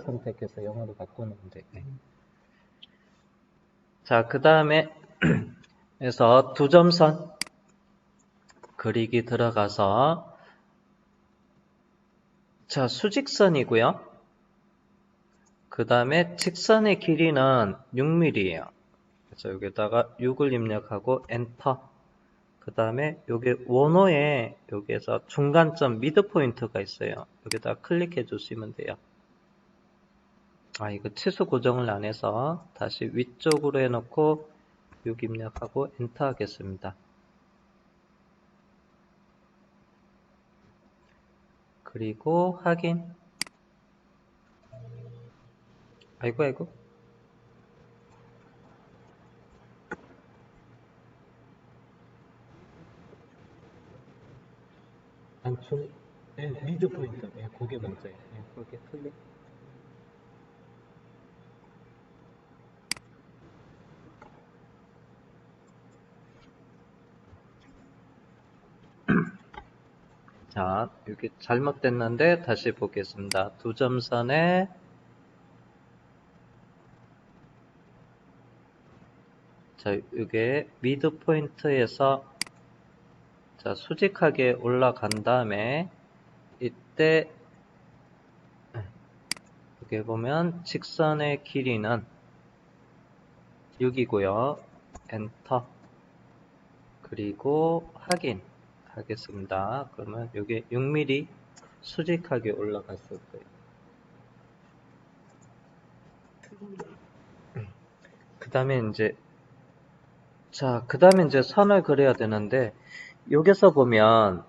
선택해서 0으로 바꾸면 돼요. 자, 그 다음에 그래서 두 점선 그리기 들어가서 자, 수직선이고요. 그 다음에 직선의 길이는 6mm예요. 그래서 여기다가 6을 입력하고 엔터. 그 다음에 여기 원호에 여기에서 중간점 미드 포인트가 있어요. 여기다 클릭해 주시면 돼요. 이거 치수 고정을 안 해서 다시 위쪽으로 해놓고 6 입력하고 엔터 하겠습니다. 그리고 확인. 아이고. 미드 포인트. 그게 먼저예요. 그렇게 클릭. 자, 여기 잘못됐는데 다시 보겠습니다. 두 점선에 자, 이게 미드 포인트에서 자, 수직하게 올라간 다음에 이때 여기 보면 직선의 길이는 6이고요. 엔터. 그리고 확인 하겠습니다. 그러면 여기 6mm 수직하게 올라갔을 거예요. 그 다음에 이제 선을 그려야 되는데, 여기서 보면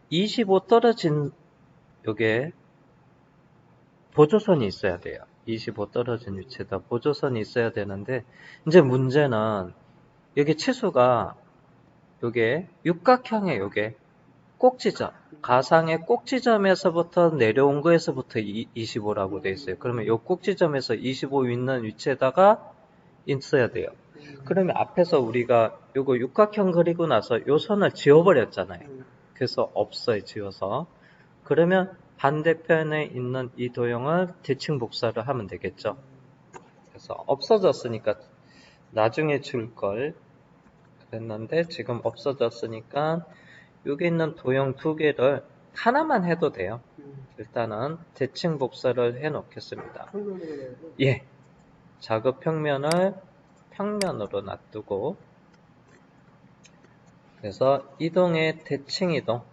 25 떨어진 요게 보조선이 있어야 돼요. 25 떨어진 위치에다 보조선이 있어야 되는데, 이제 문제는 여기 치수가 요게 육각형의 요게 꼭지점, 가상의 꼭지점에서부터 내려온 거에서부터 25라고 돼 있어요. 그러면 요 꼭지점에서 25 있는 위치에다가 있어야 돼요. 그러면 앞에서 우리가 요거 육각형 그리고 나서 요 선을 지워버렸잖아요. 그래서 없어요, 지워서. 그러면 반대편에 있는 이 도형을 대칭 복사를 하면 되겠죠. 그래서 없어졌으니까 나중에 줄 걸 그랬는데 지금 없어졌으니까 여기 있는 도형 두 개를 하나만 해도 돼요. 일단은 대칭 복사를 해 놓겠습니다. 예. 작업 평면을 평면으로 놔두고, 그래서 이동의 대칭 이동,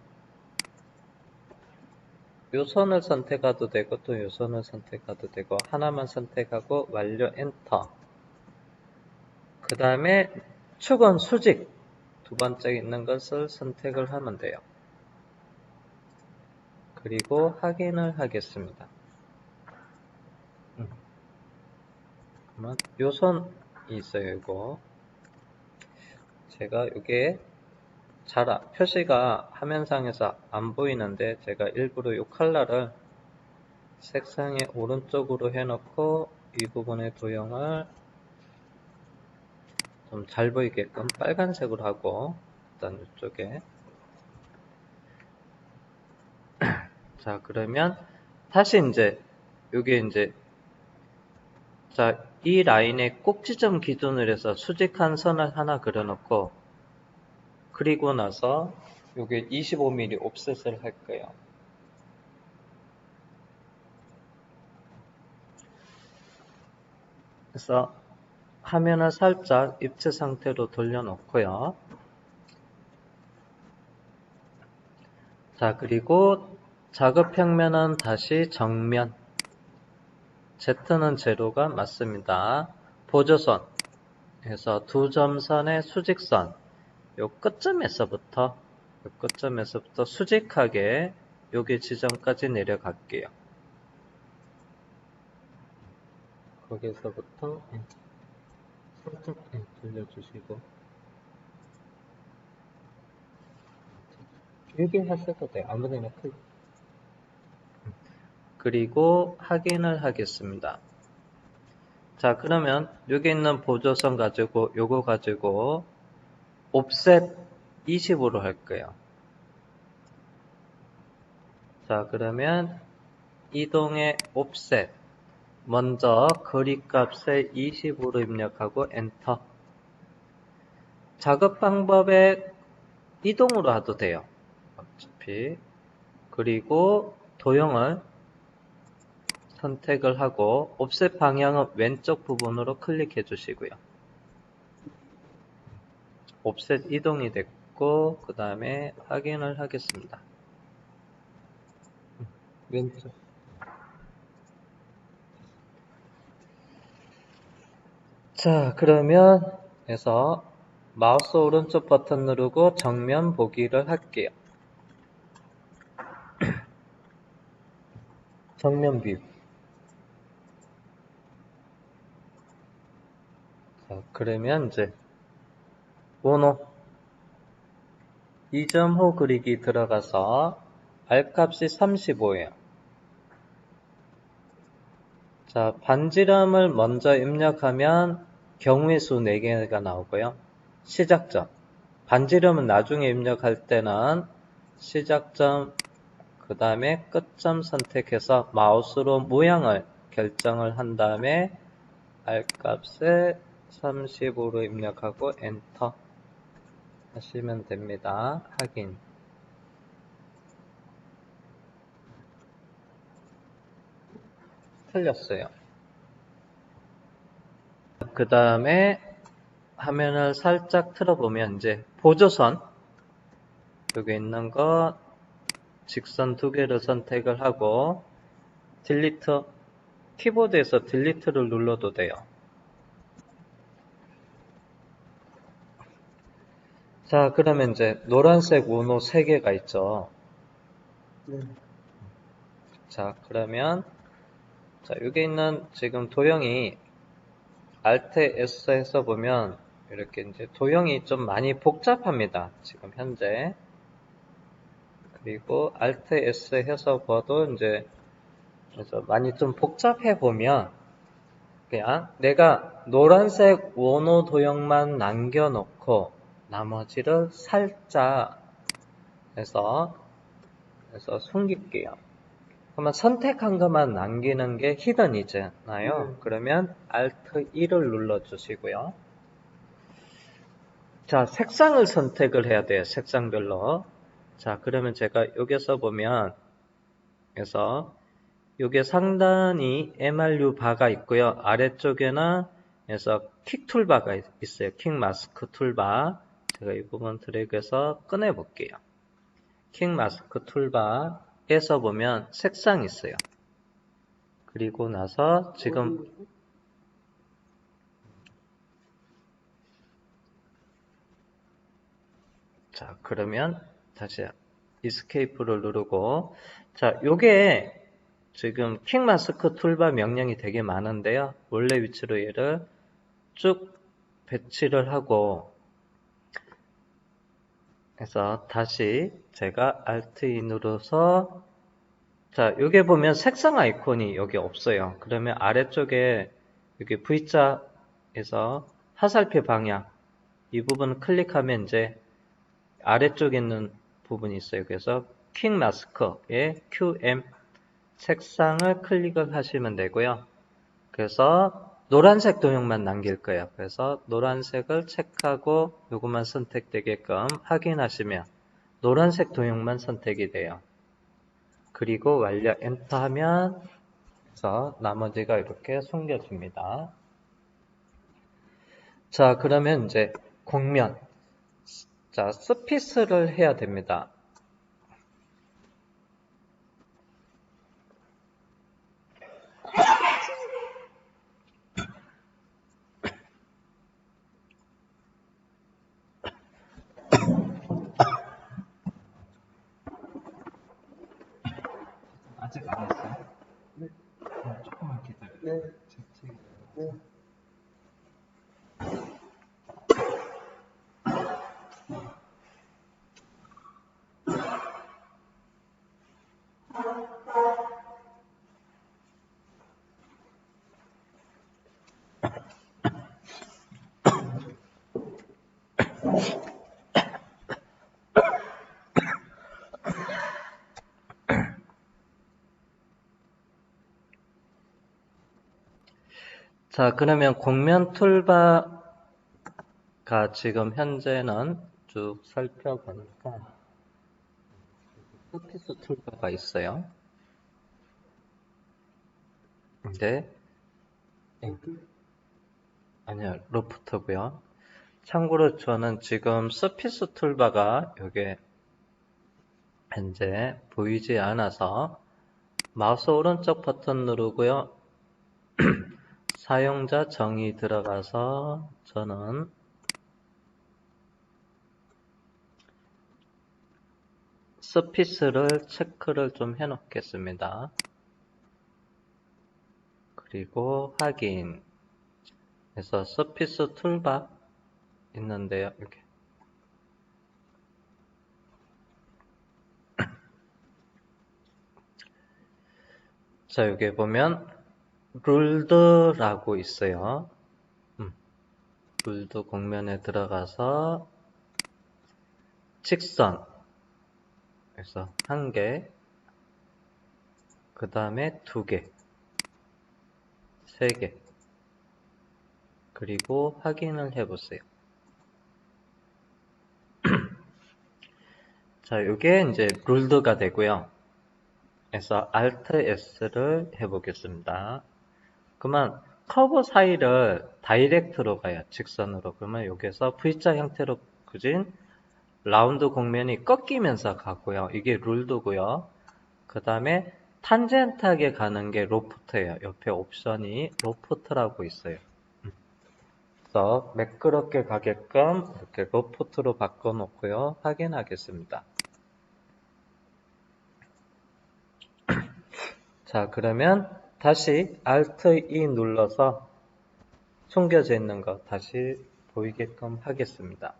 요 선을 선택해도 되고 또 요 선을 선택해도 되고, 하나만 선택하고 완료 엔터. 그 다음에 축은 수직 두 번째 있는 것을 선택을 하면 돼요. 그리고 확인을 하겠습니다. 그러면 요 선이 있어요. 이거 제가 이게 잘 표시가 화면상에서 안 보이는데, 제가 일부러 이 컬러를 색상의 오른쪽으로 해놓고 이 부분의 도형을 좀 잘 보이게끔 빨간색으로 하고, 일단 이쪽에. 자, 그러면 다시 이제 요게 이제, 자, 이 라인의 꼭지점 기준으로 해서 수직한 선을 하나 그려놓고, 그리고 나서 요게 25mm 옵셋을 할 거예요. 그래서 화면을 살짝 입체 상태로 돌려놓고요. 자, 그리고 작업 평면은 다시 정면. Z는 제로가 맞습니다. 보조선 해서 두 점선의 수직선, 요 끝점에서부터 수직하게 여기 지점까지 내려갈게요. 거기서부터 살짝 돌려주시고, 길게 하셔도 돼요. 아무데나 크게. 그리고 확인을 하겠습니다. 자, 그러면 여기 있는 보조선 가지고 요거 가지고 옵셋 20으로 할 거예요. 자, 그러면 이동의 옵셋 먼저 거리값에 20으로 입력하고 엔터. 작업 방법에 이동으로 해도 돼요. 어차피. 그리고 도형을 선택을 하고 옵셋 방향은 왼쪽 부분으로 클릭해 주시고요. 옵셋 이동이 됐고, 그 다음에 확인을 하겠습니다. 왼쪽. 자, 그러면 해서 마우스 오른쪽 버튼 누르고 정면 보기를 할게요. 정면 뷰. 자, 그러면 이제 번호 2.5 그리기 들어가서 R값이 35예요. 자, 반지름을 먼저 입력하면 경우의 수 4개가 나오고요. 시작점. 반지름은 나중에 입력할 때는 시작점, 그 다음에 끝점 선택해서 마우스로 모양을 결정을 한 다음에 R값에 35로 입력하고 엔터 하시면 됩니다. 확인. 틀렸어요. 그 다음에 화면을 살짝 틀어보면 이제 보조선 여기 있는 거 직선 두 개를 선택을 하고 딜리트 키보드에서 딜리트를 눌러도 돼요. 자, 그러면 이제 노란색 원호 3개가 있죠. 네. 자, 그러면 자, 여기 있는 지금 도형이 Alt S 해서 보면 이렇게 이제 도형이 좀 많이 복잡합니다. 지금 현재. 그리고 Alt S 해서 봐도 이제 그래서 많이 좀 복잡해 보면 그냥 내가 노란색 원호 도형만 남겨놓고 나머지를 살짝 해서 숨길게요. 그러면 선택한 것만 남기는 게 히든이잖아요. 그러면 Alt 1을 눌러주시고요. 자, 색상을 선택을 해야 돼요. 색상별로. 자, 그러면 제가 여기서 보면 그래서 여기 상단이 MRU 바가 있고요. 아래쪽에는 그래서 킥 툴바가 있어요. 킥 마스크 툴바. 제가 이 부분 드래그해서 꺼내 볼게요. 킥 마스크 툴바에서 보면 색상 있어요. 그리고 나서 지금 자, 그러면 다시 이스케이프를 누르고 자, 요게 지금 킥 마스크 툴바 명령이 되게 많은데요. 원래 위치로 얘를 쭉 배치를 하고 해서 다시 제가 Alt E 눌러서 자, 여기 보면 색상 아이콘이 여기 없어요. 그러면 아래쪽에 여기 V자에서 화살표 방향 이 부분 클릭하면 이제 아래쪽에 있는 부분이 있어요. 그래서 퀵 마스크의 QM 색상을 클릭을 하시면 되고요. 그래서 노란색 도형만 남길 거예요. 그래서 노란색을 체크하고 이것만 선택되게끔 확인하시면 노란색 도형만 선택이 돼요. 그리고 완료 엔터 하면 그래서 나머지가 이렇게 숨겨집니다. 자, 그러면 이제 곡면 자, 스피스를 해야 됩니다. 아직 안 했어요? 네. 조금만 기다려요. 네. 네. 자, 그러면 곡면 툴바가 지금 현재는 쭉 살펴보니까 스피스 툴바가 있어요. 근데 아니요, 로프트고요. 참고로 저는 지금 스피스 툴바가 여기 현재 보이지 않아서 마우스 오른쪽 버튼 누르고요. 사용자 정의 들어가서 저는 스피스를 체크를 좀 해 놓겠습니다. 그리고 확인 그래서 스피스 툴바 있는데요. 이렇게 자, 여기 보면 룰드라고 있어요. 룰드 곡면에 들어가서 직선 그래서 1개 그 다음에 2개 3개 그리고 확인을 해보세요. 자, 이게 이제 룰드가 되고요. 그래서 Alt S를 해보겠습니다. 그러면 커브 사이를 다이렉트로 가요. 직선으로. 그러면 여기서 V자 형태로 그진 라운드 곡면이 꺾이면서 가고요. 이게 룰드고요. 그 다음에 탄젠트하게 가는 게 로프트예요. 옆에 옵션이 로프트라고 있어요. 그래서 매끄럽게 가게끔 이렇게 로프트로 바꿔놓고요. 확인하겠습니다. 자, 그러면 다시 Alt E 눌러서 숨겨져 있는 거 다시 보이게끔 하겠습니다.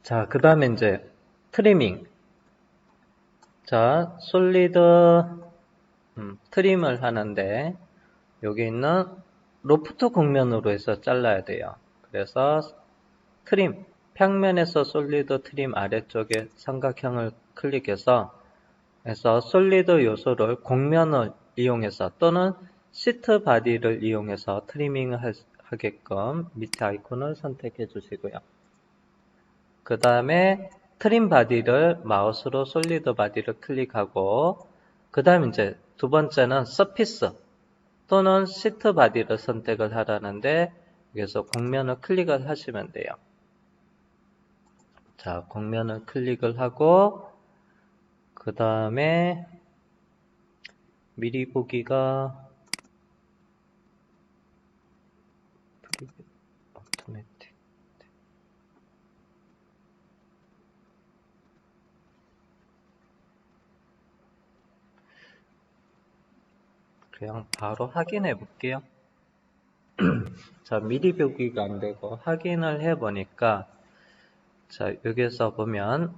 자, 그 다음에 이제 트리밍. 자, 솔리드 트림을 하는데 여기 있는 로프트 곡면으로 해서 잘라야 돼요. 그래서 트림, 평면에서 솔리드 트림 아래쪽에 삼각형을 클릭해서 솔리드 요소를 곡면을 이용해서 또는 시트 바디를 이용해서 트리밍을 하게끔 밑에 아이콘을 선택해 주시고요. 그 다음에 트림 바디를 마우스로 솔리드 바디를 클릭하고 그 다음에 이제 두 번째는 서피스 또는 시트 바디를 선택을 하라는데 여기서 곡면을 클릭을 하시면 돼요. 자, 곡면을 클릭을 하고 그 다음에 미리 보기가 오토매틱 그냥 바로 확인해 볼게요. 자, 미리 보기가 안 되고 확인을 해 보니까 자, 여기서 보면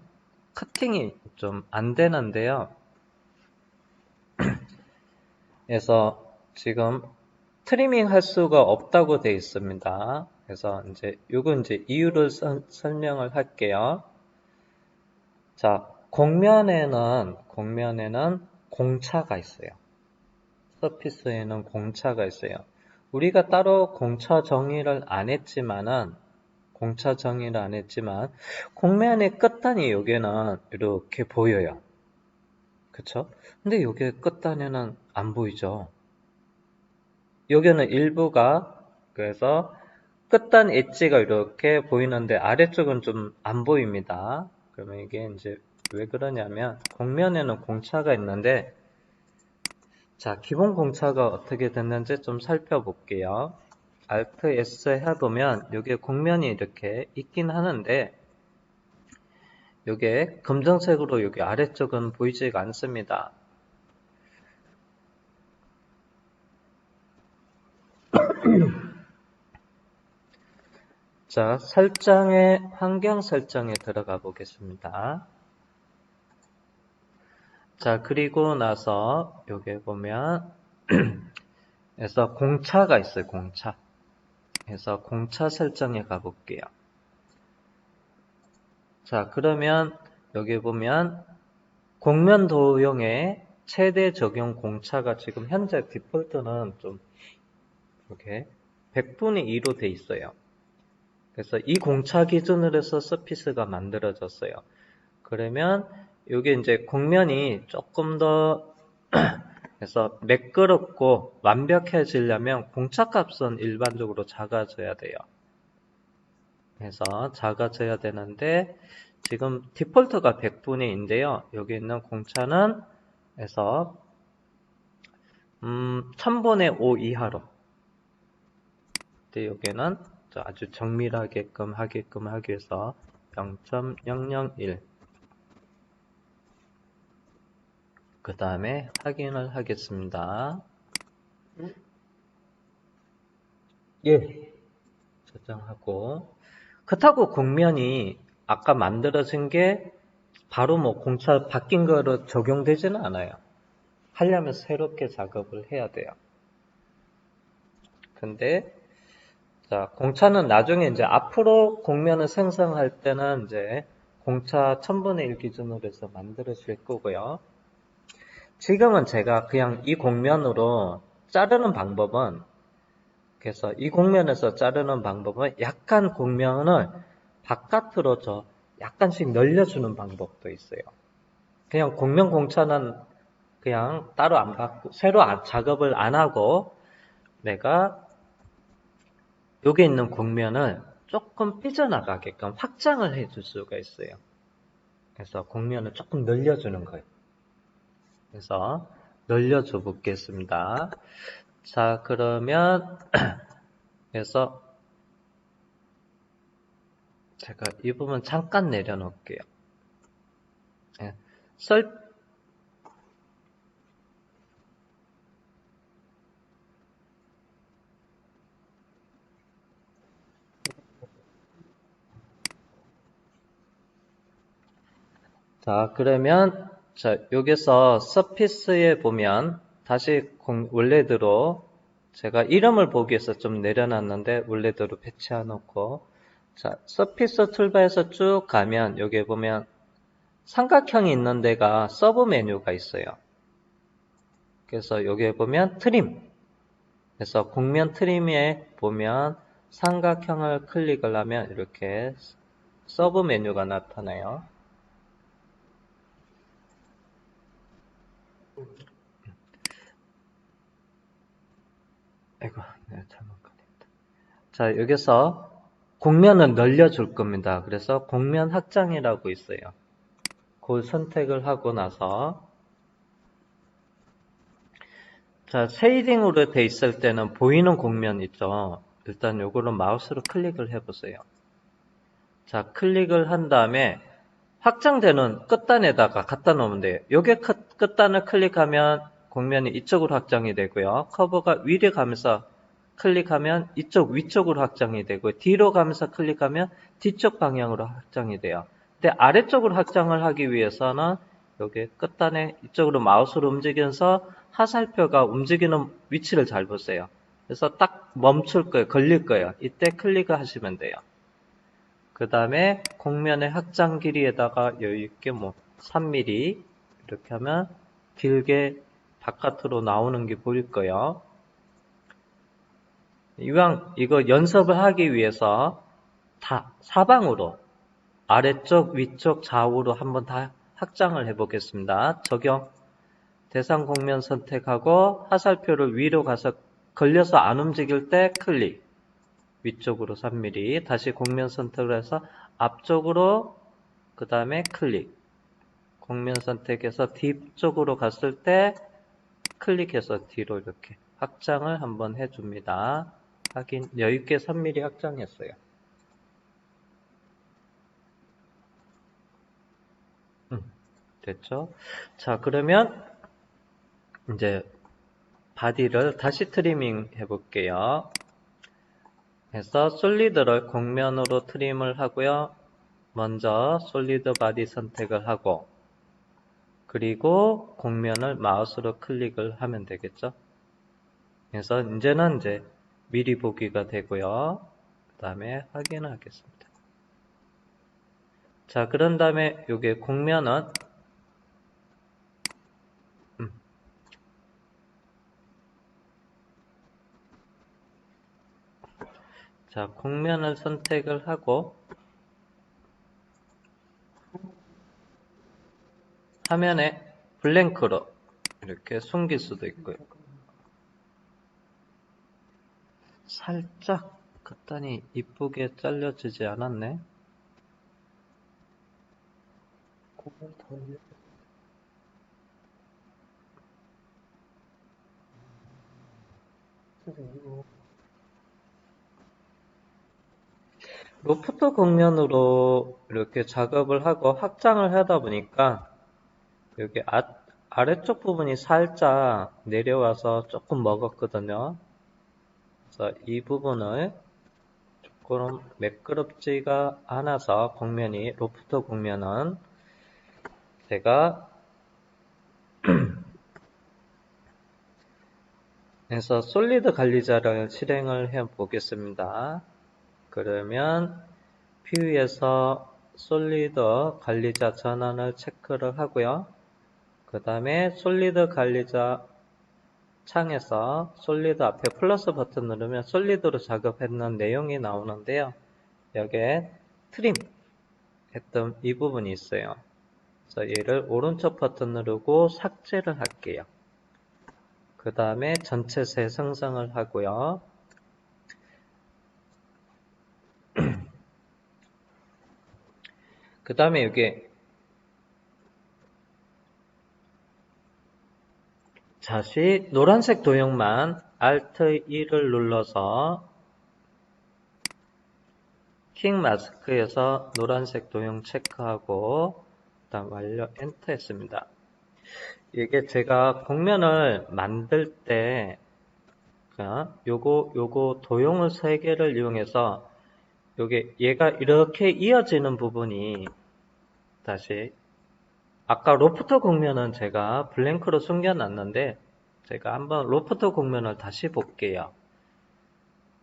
커팅이 좀 안 되는데요. 그래서 지금 트리밍 할 수가 없다고 되어 있습니다. 그래서 이건 이유를 설명을 할게요. 자, 곡면에는 공차가 있어요. 서피스에는 공차가 있어요. 우리가 따로 공차 정의를 안 했지만 곡면의 끝단이 여기는 이렇게 보여요. 그쵸? 근데 여기 끝단에는 안 보이죠. 여기는 일부가 그래서 끝단 엣지가 이렇게 보이는데 아래쪽은 좀 안 보입니다. 그러면 이게 왜 그러냐면 곡면에는 공차가 있는데 자, 기본 공차가 어떻게 됐는지 좀 살펴볼게요. Alt S 해보면 여기에 곡면이 이렇게 있긴 하는데 이게 검정색으로 여기 아래쪽은 보이지가 않습니다. 자, 환경 설정에 들어가 보겠습니다. 자, 그리고 나서 여기 보면 그래서 공차가 있어요. 공차. 그래서 공차 설정에 가볼게요. 자, 그러면 여기 보면 곡면 도형의 최대 적용 공차가 지금 현재 디폴트는 좀 이렇게 100분의 2로 돼 있어요. 그래서 이 공차 기준으로 해서 서피스가 만들어졌어요. 그러면 이게 곡면이 조금 더 그래서 매끄럽고 완벽해지려면 공차 값은 일반적으로 작아져야 돼요. 그래서 작아져야 되는데 지금 디폴트가 100분의 2인데요. 여기 있는 공차는 그래서 1000분의 5 이하로. 근데 여기는 아주 정밀하게끔 하기 위해서 0.001. 그 다음에 확인을 하겠습니다. 예. 저장하고. 그렇다고 곡면이 아까 만들어진 게 바로 공차 바뀐 거로 적용되지는 않아요. 하려면 새롭게 작업을 해야 돼요. 근데 자, 공차는 나중에 앞으로 곡면을 생성할 때는 공차 1000분의 1 기준으로 해서 만들어질 거고요. 지금은 제가 그냥 이 곡면으로 자르는 방법은 그래서 이 곡면에서 자르는 방법은 약간 곡면을 바깥으로 약간씩 늘려주는 방법도 있어요. 그냥 곡면 공차는 그냥 따로 안 받고, 새로 작업을 안 하고, 내가 여기 있는 곡면을 조금 삐져나가게끔 확장을 해줄 수가 있어요. 그래서 곡면을 조금 늘려주는 거예요. 그래서 늘려줘 보겠습니다. 자, 그러면 그래서 제가 이 부분 잠깐 내려놓을게요. 예, 자, 그러면 자, 여기서 서피스에 보면 다시 원래대로 제가 이름을 보기 위해서 좀 내려놨는데 원래대로 배치해 놓고 자, 서피스 툴바에서 쭉 가면 여기 보면 삼각형이 있는 데가 서브 메뉴가 있어요. 그래서 여기에 보면 트림. 그래서 곡면 트림에 보면 삼각형을 클릭을 하면 이렇게 서브 메뉴가 나타나요. 아이고, 내가 잘못 걸렸다. 자, 여기서 곡면을 늘려줄 겁니다. 그래서 곡면 확장이라고 있어요. 그 선택을 하고 나서 자, 쉐이딩으로 돼 있을 때는 보이는 곡면 있죠. 일단 요거를 마우스로 클릭을 해보세요. 자, 클릭을 한 다음에 확장되는 끝단에다가 갖다 놓으면 돼요. 요게 끝단을 클릭하면 곡면이 이쪽으로 확장이 되고요. 커브가 위로 가면서 클릭하면 이쪽 위쪽으로 확장이 되고 뒤로 가면서 클릭하면 뒤쪽 방향으로 확장이 돼요. 근데 아래쪽으로 확장을 하기 위해서는 여기 끝단에 이쪽으로 마우스로 움직여서 화살표가 움직이는 위치를 잘 보세요. 그래서 딱 멈출 거예요. 걸릴 거예요. 이때 클릭을 하시면 돼요. 그 다음에 곡면의 확장 길이에다가 여유있게 뭐 3mm 이렇게 하면 길게 바깥으로 나오는 게 보일 거예요. 이왕 이거 연습을 하기 위해서 다 사방으로 아래쪽, 위쪽, 좌우로 한번 다 확장을 해보겠습니다. 적용 대상 곡면 선택하고 화살표를 위로 가서 걸려서 안 움직일 때 클릭 위쪽으로 3mm 다시 곡면 선택을 해서 앞쪽으로 그 다음에 클릭 곡면 선택해서 뒤쪽으로 갔을 때 클릭해서 뒤로 이렇게 확장을 한번 해줍니다. 하긴 여유있게 3mm 확장했어요. 됐죠? 자, 그러면 이제 바디를 다시 트리밍 해볼게요. 그래서 솔리드를 곡면으로 트림을 하고요. 먼저 솔리드 바디 선택을 하고 그리고 곡면을 마우스로 클릭을 하면 되겠죠. 그래서 이제는 이제 미리 보기가 되고요. 그 다음에 확인을 하겠습니다. 자, 그런 다음에 요게 곡면은 자, 곡면을 선택을 하고 화면에 블랭크로 이렇게 숨길 수도 있고요. 살짝 끝단이 이쁘게 잘려지지 않았네. 곡을 더 올려. 선생님, 로프트 곡면으로 이렇게 작업을 하고 확장을 하다 보니까 여기 아래쪽 부분이 살짝 내려와서 조금 먹었거든요. 그래서 이 부분을 조금 매끄럽지가 않아서 곡면이 로프트 곡면은 제가 그래서 솔리드 관리자를 실행을 해 보겠습니다. 그러면 뷰에서 솔리드 관리자 전환을 체크를 하고요. 그 다음에 솔리드 관리자 창에서 솔리드 앞에 플러스 버튼 누르면 솔리드로 작업했는 내용이 나오는데요. 여기에 트림 했던 이 부분이 있어요. 그래서 얘를 오른쪽 버튼 누르고 삭제를 할게요. 그 다음에 전체 재생성을 하고요. 그 다음에 여기 다시 노란색 도형만 Alt 2를 눌러서 킹 마스크에서 노란색 도형 체크하고 그다음 완료 엔터 했습니다. 이게 제가 곡면을 만들 때 요거 도형을 3개를 이용해서 얘가 이렇게 이어지는 부분이 다시 아까 로프트 곡면은 제가 블랭크로 숨겨놨는데 제가 한번 로프트 곡면을 다시 볼게요.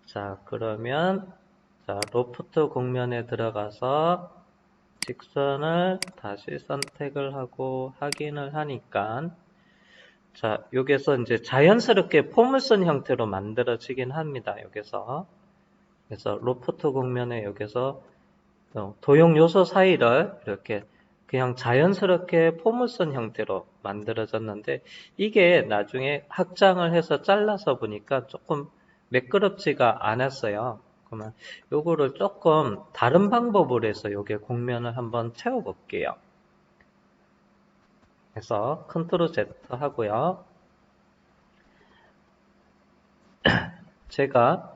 자, 그러면 자, 로프트 곡면에 들어가서 직선을 다시 선택을 하고 확인을 하니까 자, 여기서 이제 자연스럽게 포물선 형태로 만들어지긴 합니다. 여기서 그래서 로프트 곡면에 여기서 도형 요소 사이를 이렇게 그냥 자연스럽게 포물선 형태로 만들어졌는데 이게 나중에 확장을 해서 잘라서 보니까 조금 매끄럽지가 않았어요. 그러면 요거를 조금 다른 방법으로 해서 요게 곡면을 한번 채워 볼게요. 그래서 컨트롤 Z 하고요. 제가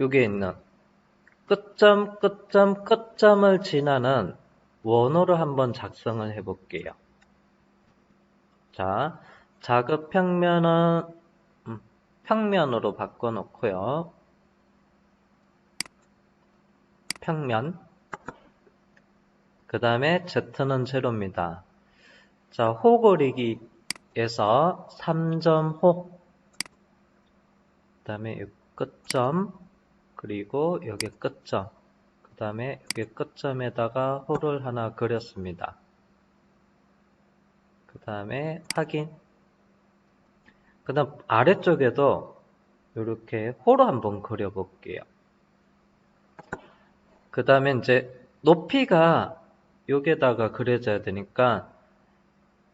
여기에 있는 끝점, 끝점, 끝점을 지나는 원호를 한번 작성을 해 볼게요. 자, 작업 평면은 평면으로 바꿔 놓고요. 평면. 그 다음에 Z는 제로입니다. 자, 호 그리기에서 3점 호. 그 다음에 이 끝점. 그리고 여기 끝점. 그 다음에 여기 끝점에다가 호를 하나 그렸습니다. 그 다음에 확인. 그 다음 아래쪽에도 이렇게 호를 한번 그려볼게요. 그 다음에 이제 높이가 여기에다가 그려져야 되니까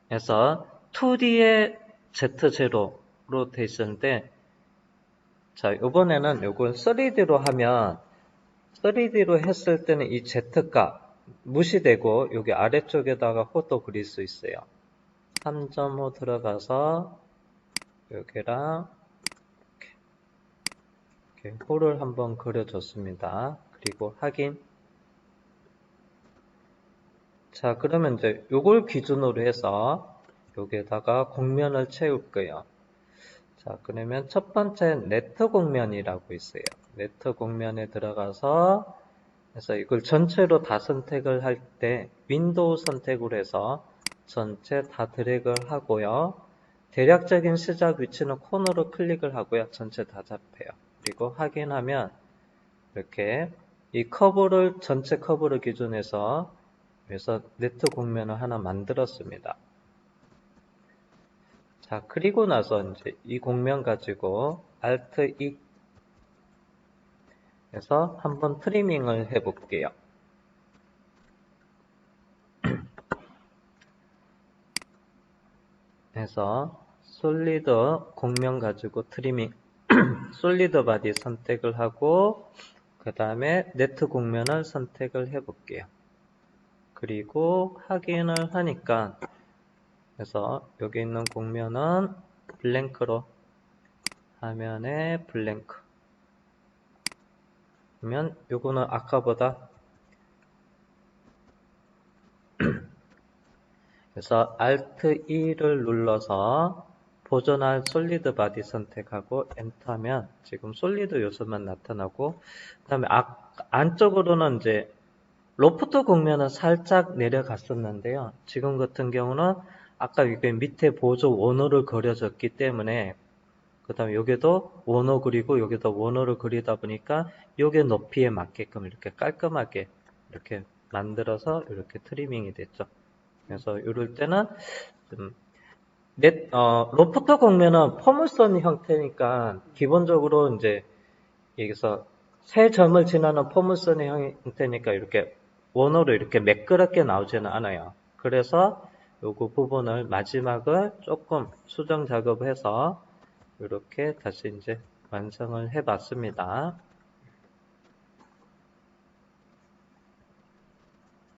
그래서 2D의 Z0로 돼 있었는데 자, 이번에는 요걸 3D로 하면 3D로 했을 때는 이 Z값 무시되고 여기 아래쪽에다가 호도 그릴 수 있어요. 3.5 들어가서 여기랑 이렇게 호를 한번 그려줬습니다. 그리고 확인. 자, 그러면 이제 요걸 기준으로 해서 여기에다가 곡면을 채울 거예요. 자, 그러면 첫 번째 네트 곡면이라고 있어요. 네트 곡면에 들어가서 그래서 이걸 전체로 다 선택을 할 때 윈도우 선택으로 해서 전체 다 드래그를 하고요. 대략적인 시작 위치는 코너로 클릭을 하고요. 전체 다 잡혀요. 그리고 확인하면 이렇게 이 커브를 전체 커브를 기준해서 그래서 네트 곡면을 하나 만들었습니다. 자, 그리고 나서 이제 이 곡면 가지고 Alt E 해서 한번 트리밍을 해 볼게요. 해서 솔리드 곡면 가지고 트리밍 솔리드 바디 선택을 하고 그 다음에 네트 곡면을 선택을 해 볼게요. 그리고 확인을 하니까 그래서 여기 있는 곡면은 블랭크로 화면에 블랭크 그러면 요거는 아까보다 그래서 Alt E를 눌러서 보존할 솔리드 바디 선택하고 엔터 하면 지금 솔리드 요소만 나타나고 그 다음에 안쪽으로는 이제 로프트 곡면은 살짝 내려갔었는데요. 지금 같은 경우는 아까 이게 밑에 보조 원호를 그려졌기 때문에 그 다음에 여기도 원호 그리고 여기도 원호를 그리다 보니까 요게 높이에 맞게끔 이렇게 깔끔하게 이렇게 만들어서 이렇게 트리밍이 됐죠. 그래서 이럴 때는 로프트 곡면은 포물선 형태니까 기본적으로 이제 여기서 세 점을 지나는 포물선의 형태니까 이렇게 원으로 이렇게 매끄럽게 나오지는 않아요. 그래서 요거 부분을 마지막을 조금 수정 작업해서 이렇게 다시 이제 완성을 해 봤습니다.